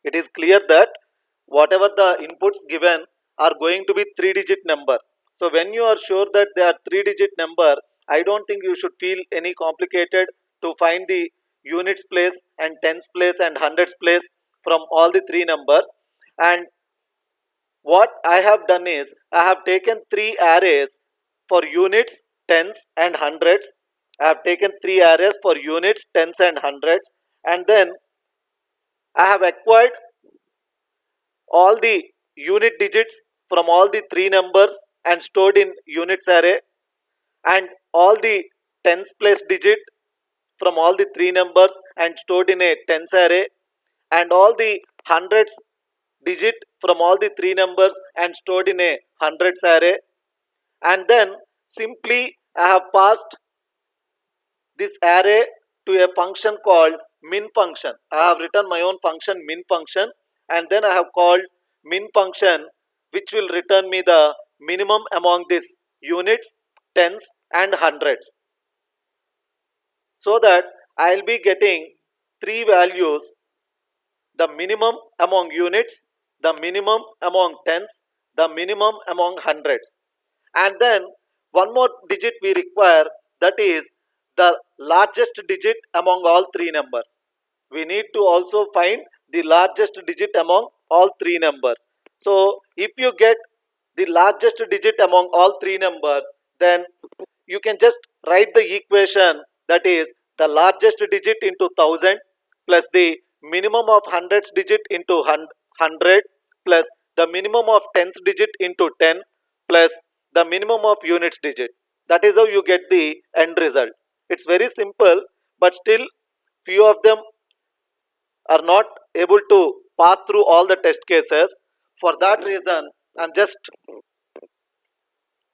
It is clear that whatever the inputs given are going to be three digit number. So when you are sure that they are three digit number, I don't think you should feel any complicated to find the units place and tens place and hundreds place from all the three numbers. And what I have done is I have taken three arrays for units, tens, and hundreds. I have taken three arrays for units, tens, and hundreds, and then I have acquired all the unit digits from all the three numbers and stored in units array, and all the tens place digit from all the three numbers and stored in a tens array, and all the hundreds digit from all the three numbers and stored in a hundreds array. And then simply I have passed this array to a function called min function. I have written my own function min function, and then I have called min function, which will return me the minimum among these units, tens, and hundreds, so that I'll be getting three values: the minimum among units, the minimum among tens, the minimum among hundreds. And then one more digit we require, that is the largest digit among all three numbers. We need to also find the largest digit among all three numbers. So if you get the largest digit among all three numbers, then you can just write the equation, that is the largest digit into 1000 plus the minimum of hundreds digit into 100 plus the minimum of tens digit into 10 plus the minimum of units digit. That is how you get the end result. It's very simple, but still few of them are not able to pass through all the test cases. For that reason, I'm just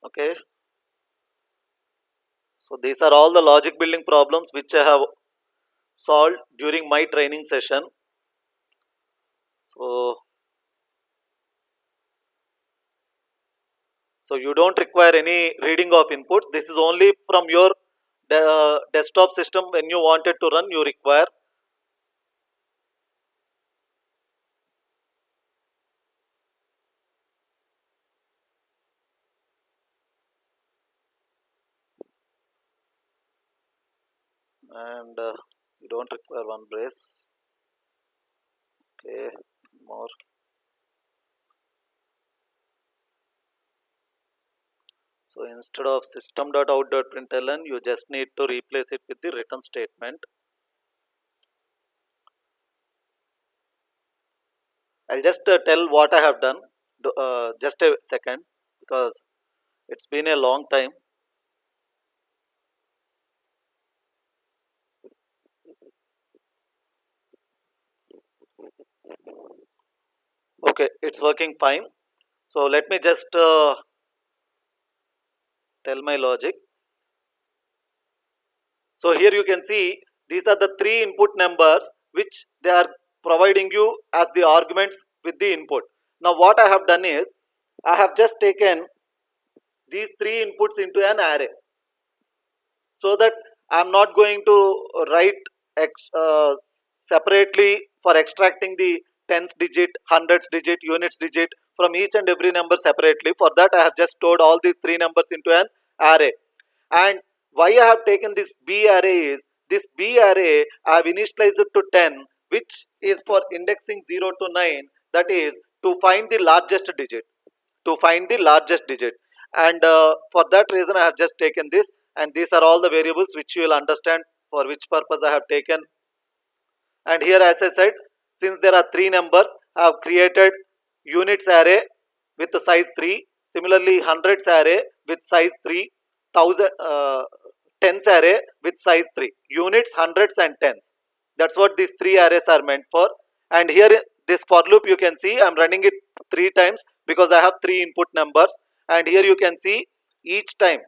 okay. So these are all the logic building problems which I have solved during my training session. So, so you don't require any reading of inputs. This is only from your desktop system. When you wanted to run, you require. And you don't require one brace. Okay, more. So instead of system.out.println, you just need to replace it with the return statement. I'll just tell what I have done. Just a second, because it's been a long time. Okay, it's working fine. So let me just tell my logic. So here you can see these are the three input numbers which they are providing you as the arguments with the input. Now what I have done is I have just taken these three inputs into an array, so that I am not going to write separately for extracting the tens digit, hundreds digit, units digit from each and every number separately. For that I have just stored all these three numbers into an array. And why I have taken this B array is, this B array I have initialized it to 10, which is for indexing 0 to 9, that is to find the largest digit, to find the largest digit. And for that reason I have just taken this, and these are all the variables which you will understand for which purpose I have taken. And here, as I said, since there are three numbers, I have created units array with the size 3, similarly hundreds array with size 3, thousand tens array with size 3, units, hundreds, and tens. That's what these three arrays are meant for. And here this for loop, you can see I'm running it three times because I have three input numbers. And here you can see each time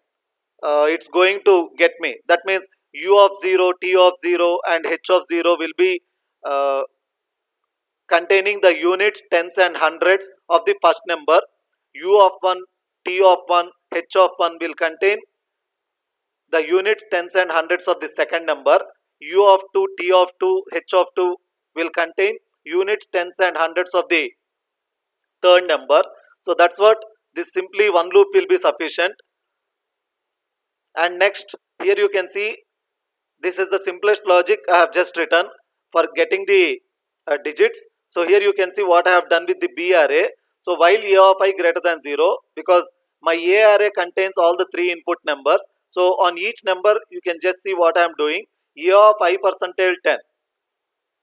it's going to get me. That means u of 0, t of 0, and h of 0 will be uh, containing the units, tens and hundreds of the first number. U of 1, T of 1, H of 1 will contain the units, tens and hundreds of the second number. U of 2, T of 2, H of 2 will contain units, tens and hundreds of the third number. So that's what this simply one loop will be sufficient. And next, here you can see this is the simplest logic I have just written for getting the digits. So here you can see what I have done with the B array. So while A of I greater than 0, because my A array contains all the 3 input numbers, so on each number you can just see what I am doing. A of I percentile 10.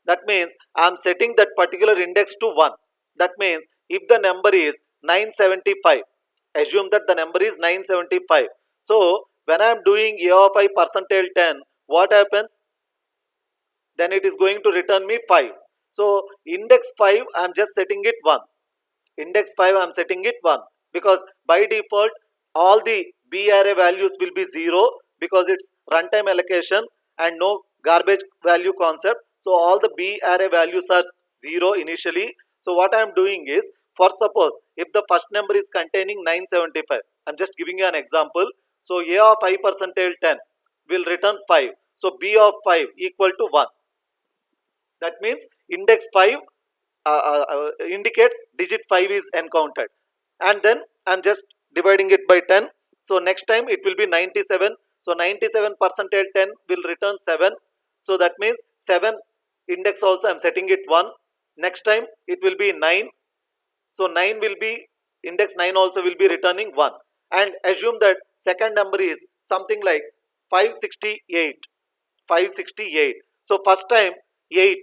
That means I am setting that particular index to 1. That means if the number is 975, assume that the number is 975. So when I am doing A of I percentile 10, what happens? Then it is going to return me 5. So index 5 I am just setting it 1. Index 5 I am setting it 1, because by default all the B array values will be 0, because it's runtime allocation and no garbage value concept. So all the B array values are 0 initially. So what I am doing is, for suppose if the first number is containing 975, I am just giving you an example. So A of I percentile 10 will return 5. So B of 5 equal to 1. That means index 5 indicates digit 5 is encountered. And then I am just dividing it by 10. So next time it will be 97. So 97 percentile 10 will return 7. So that means 7 index also I am setting it 1. Next time it will be 9. So 9 will be, index 9 also will be returning 1. And assume that second number is something like 568. 568. So first time 8,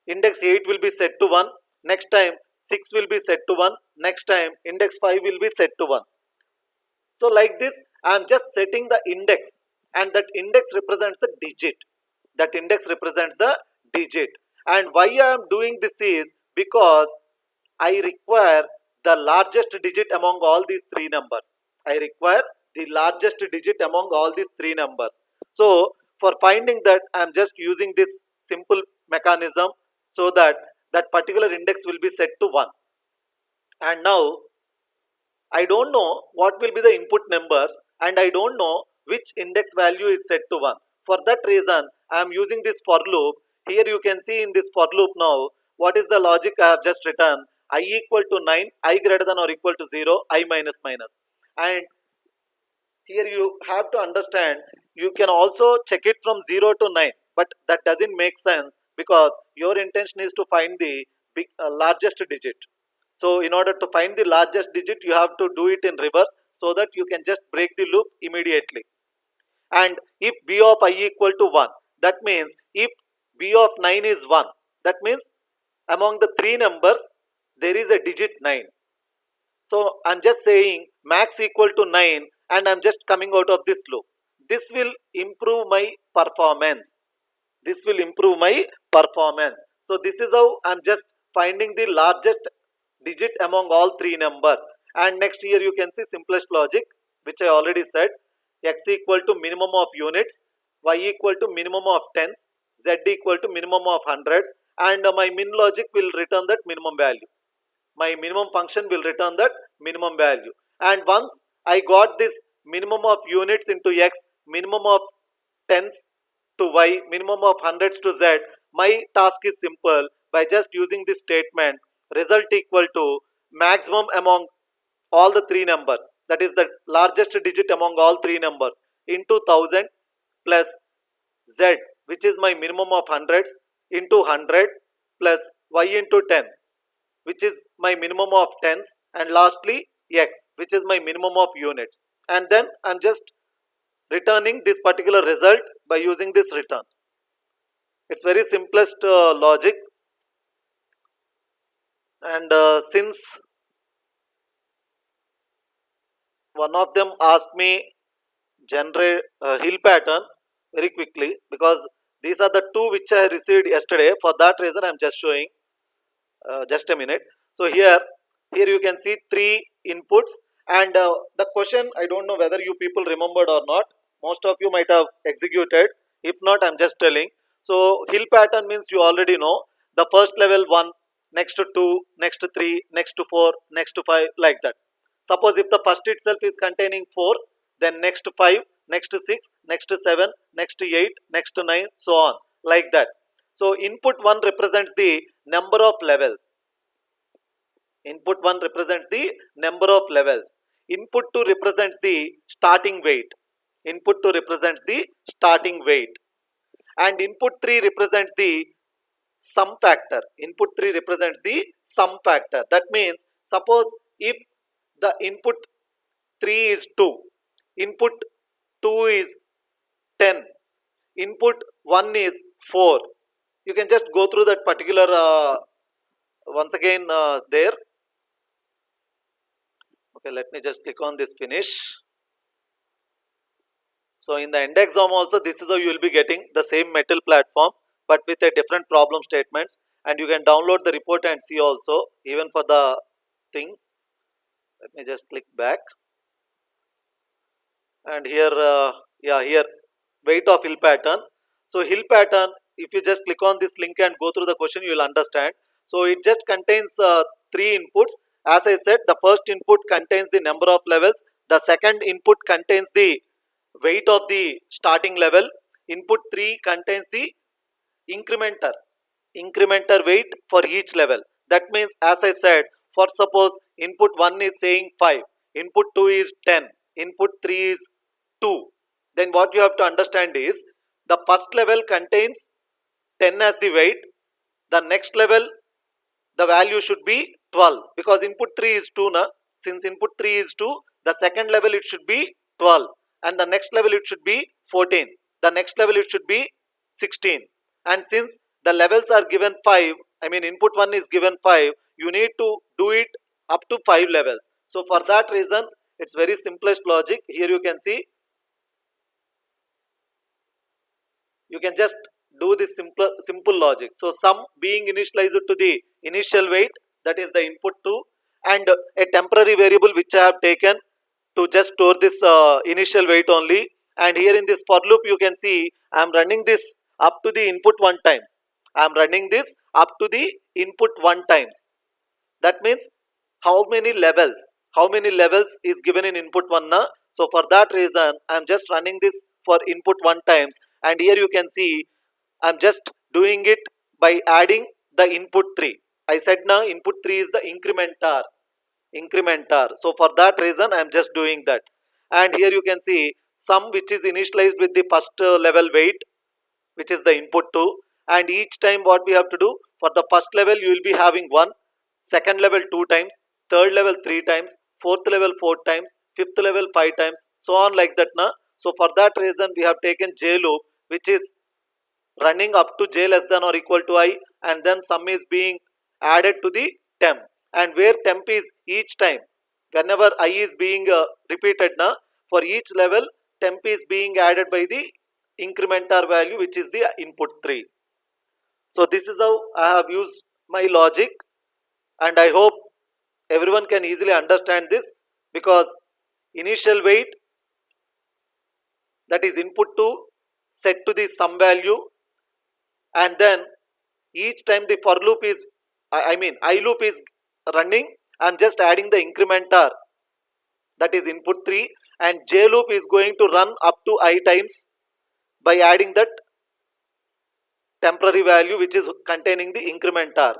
index 8 will be set to 1. Next time 6 will be set to 1. Next time index 5 will be set to 1. So like this I am just setting the index, and that index represents the digit. That index represents the digit. And why I am doing this is because I require the largest digit among all these 3 numbers. I require the largest digit among all these 3 numbers. So for finding that I am just using this simple mechanism, so that that particular index will be set to 1. And now I don't know what will be the input numbers, and I don't know which index value is set to 1. For that reason I am using this for loop. Here you can see in this for loop now what is the logic I have just written. I equal to 9, I greater than or equal to 0, I minus minus. And here you have to understand, you can also check it from 0 to 9, but that doesn't make sense, because your intention is to find the largest digit. So in order to find the largest digit you have to do it in reverse, so that you can just break the loop immediately. And if B of I equal to 1, that means if B of 9 is 1, that means among the 3 numbers there is a digit 9. So I'm just saying max equal to 9, and I'm just coming out of this loop. This will improve my performance. This will improve my performance. So this is how I'm just finding the largest digit among all 3 numbers. And next here you can see simplest logic, which I already said. X equal to minimum of units, Y equal to minimum of tens, Z equal to minimum of hundreds, and my min logic will return that minimum value. My minimum function will return that minimum value. And once I got this minimum of units into X, minimum of tens to Y, minimum of hundreds to Z, my task is simple. By just using this statement, result equal to maximum among all the 3 numbers, that is the largest digit among all 3 numbers, into 1000 plus Z, which is my minimum of hundreds, into 100 plus Y into 10, which is my minimum of tens, and lastly X, which is my minimum of units. And then I'm just returning this particular result by using this return. It's very simplest logic. And since one of them asked me generate hill pattern very quickly, because these are the 2 which I received yesterday. For that reason I'm just showing. Just a minute. So here you can see 3 inputs, and the question, I don't know whether you people remembered or not. Most of you might have executed. If not, I'm just telling. So hill pattern means you already know. The first level 1, next to 2, next to 3, next to 4, next to 5, like that. Suppose if the first itself is containing 4, then next to 5, next to 6, next to 7, next to 8, next to 9, so on, like that. So input 1 represents the number of levels. Input 1 represents the number of levels. Input 2 represents the starting weight. Input 2 represents the starting weight. And input 3 represents the sum factor. Input 3 represents the sum factor. That means, suppose if the input 3 is 2, input 2 is 10, input 1 is 4. You can just go through that particular once again there. Okay, let me just click on this finish. So in the end exam also, this is how you will be getting the same metal platform, but with a different problem statements, and you can download the report and see also, even for the thing. Let me just click back, and here yeah, here weight of hill pattern. So hill pattern, if you just click on this link and go through the question, you will understand. So it just contains 3 inputs. As I said, the first input contains the number of levels, the second input contains the weight of the starting level, input 3 contains the incrementer weight for each level. That means, as I said, for suppose input 1 is saying 5, input 2 is 10, input 3 is 2, then what you have to understand is the first level contains 10 as the weight, the next level the value should be 12, because input 3 is 2 na. Since input 3 is 2, the second level it should be 12, and the next level it should be 14, the next level it should be 16. And since the levels are given 5, I mean input 1 is given 5, you need to do it up to 5 levels. So for that reason, it's very simplest logic. Here you can see, you can just do this simple logic. So sum being initialized to the initial weight, that is the input 2, and a temporary variable which I have taken to just store this initial weight only. And here in this for loop, you can see I am running this up to the input 1 times. I am running this up to the input 1 times. That means how many levels? How many levels is given in input 1 na? So for that reason, I am just running this for input 1 times. And here you can see I am just doing it by adding the input 3. I said now input 3 is the incrementer. So for that reason, I am just doing that. And here you can see sum which is initialized with the first level weight, which is the input 2. And each time what we have to do, for the first level you will be having 1, second level 2 times, third level 3 times, fourth level 4 times, fifth level 5 times, so on, like that na. So for that reason, we have taken j loop, which is running up to j less than or equal to I, and then sum is being added to the temp, and where temp is each time whenever I is being repeated na, for each level temp is being added by the incrementer value, which is the input 3. So this is how I have used my logic, and I hope everyone can easily understand this, because initial weight, that is input 2, set to the sum value, and then each time the for loop is I mean I loop is running, I am just adding the incrementer, that is input 3, and j loop is going to run up to I times by adding that temporary value which is containing the incrementer.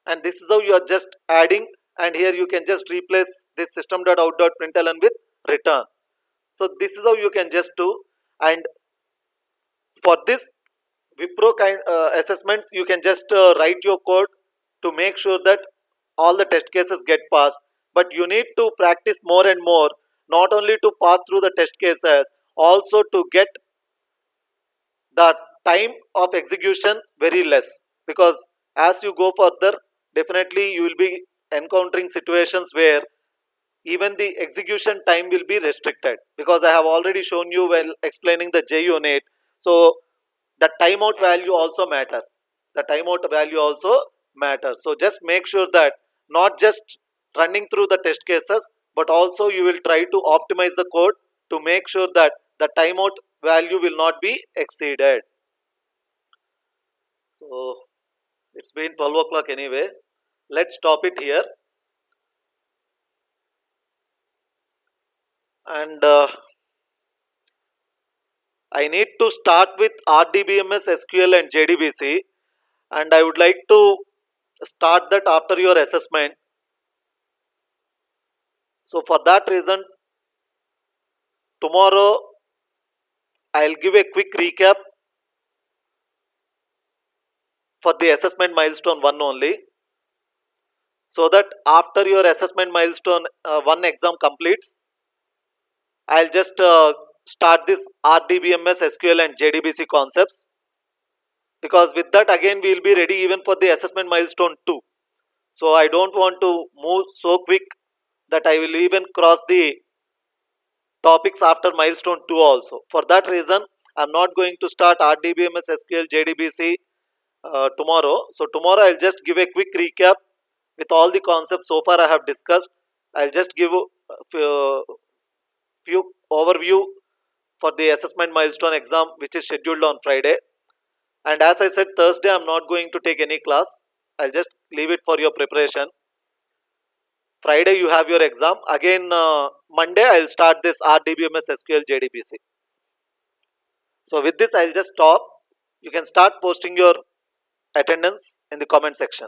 And this is how you are just adding, and here you can just replace this system.out.println with return. So this is how you can just do. And for this Wipro kind assessments, you can just write your code to make sure that all the test cases get passed, but you need to practice more and more, not only to pass through the test cases, also to get the time of execution very less, because as you go further, definitely you will be encountering situations where even the execution time will be restricted, because I have already shown you while explaining the JUnit. So the timeout value also matters. The timeout value also matters. So just make sure that not just running through the test cases, but also you will try to optimize the code to make sure that the timeout value will not be exceeded. So It's been 12 o'clock anyway. Let's stop it here. And I need to start with RDBMS, SQL, and JDBC. And I would like to start that after your assessment. So, for that reason, tomorrow I'll give a quick recap for the assessment milestone 1 only, so that after your assessment milestone 1 exam completes, I'll just start this RDBMS, SQL, and JDBC concepts, because with that again we will be ready even for the assessment milestone 2. So I don't want to move so quick that I will even cross the topics after milestone 2 also. For that reason, I'm not going to start RDBMS, SQL, JDBC tomorrow. So tomorrow I'll just give a quick recap with all the concepts so far I have discussed. I'll just give a few overview for the assessment milestone exam which is scheduled on Friday. And as I said, Thursday I'm not going to take any class. I'll just leave it for your preparation. Friday you have your exam. Again, Monday I'll start this RDBMS, SQL, JDBC. So with this I'll just stop. You can start posting your attendance in the comment section.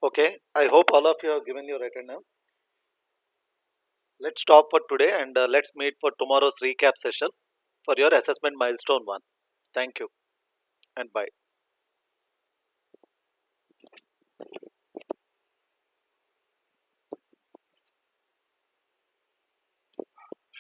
Okay, I hope all of you have given your attendance. Let's stop for today, and let's meet for tomorrow's recap session for your assessment milestone 1. Thank you and bye.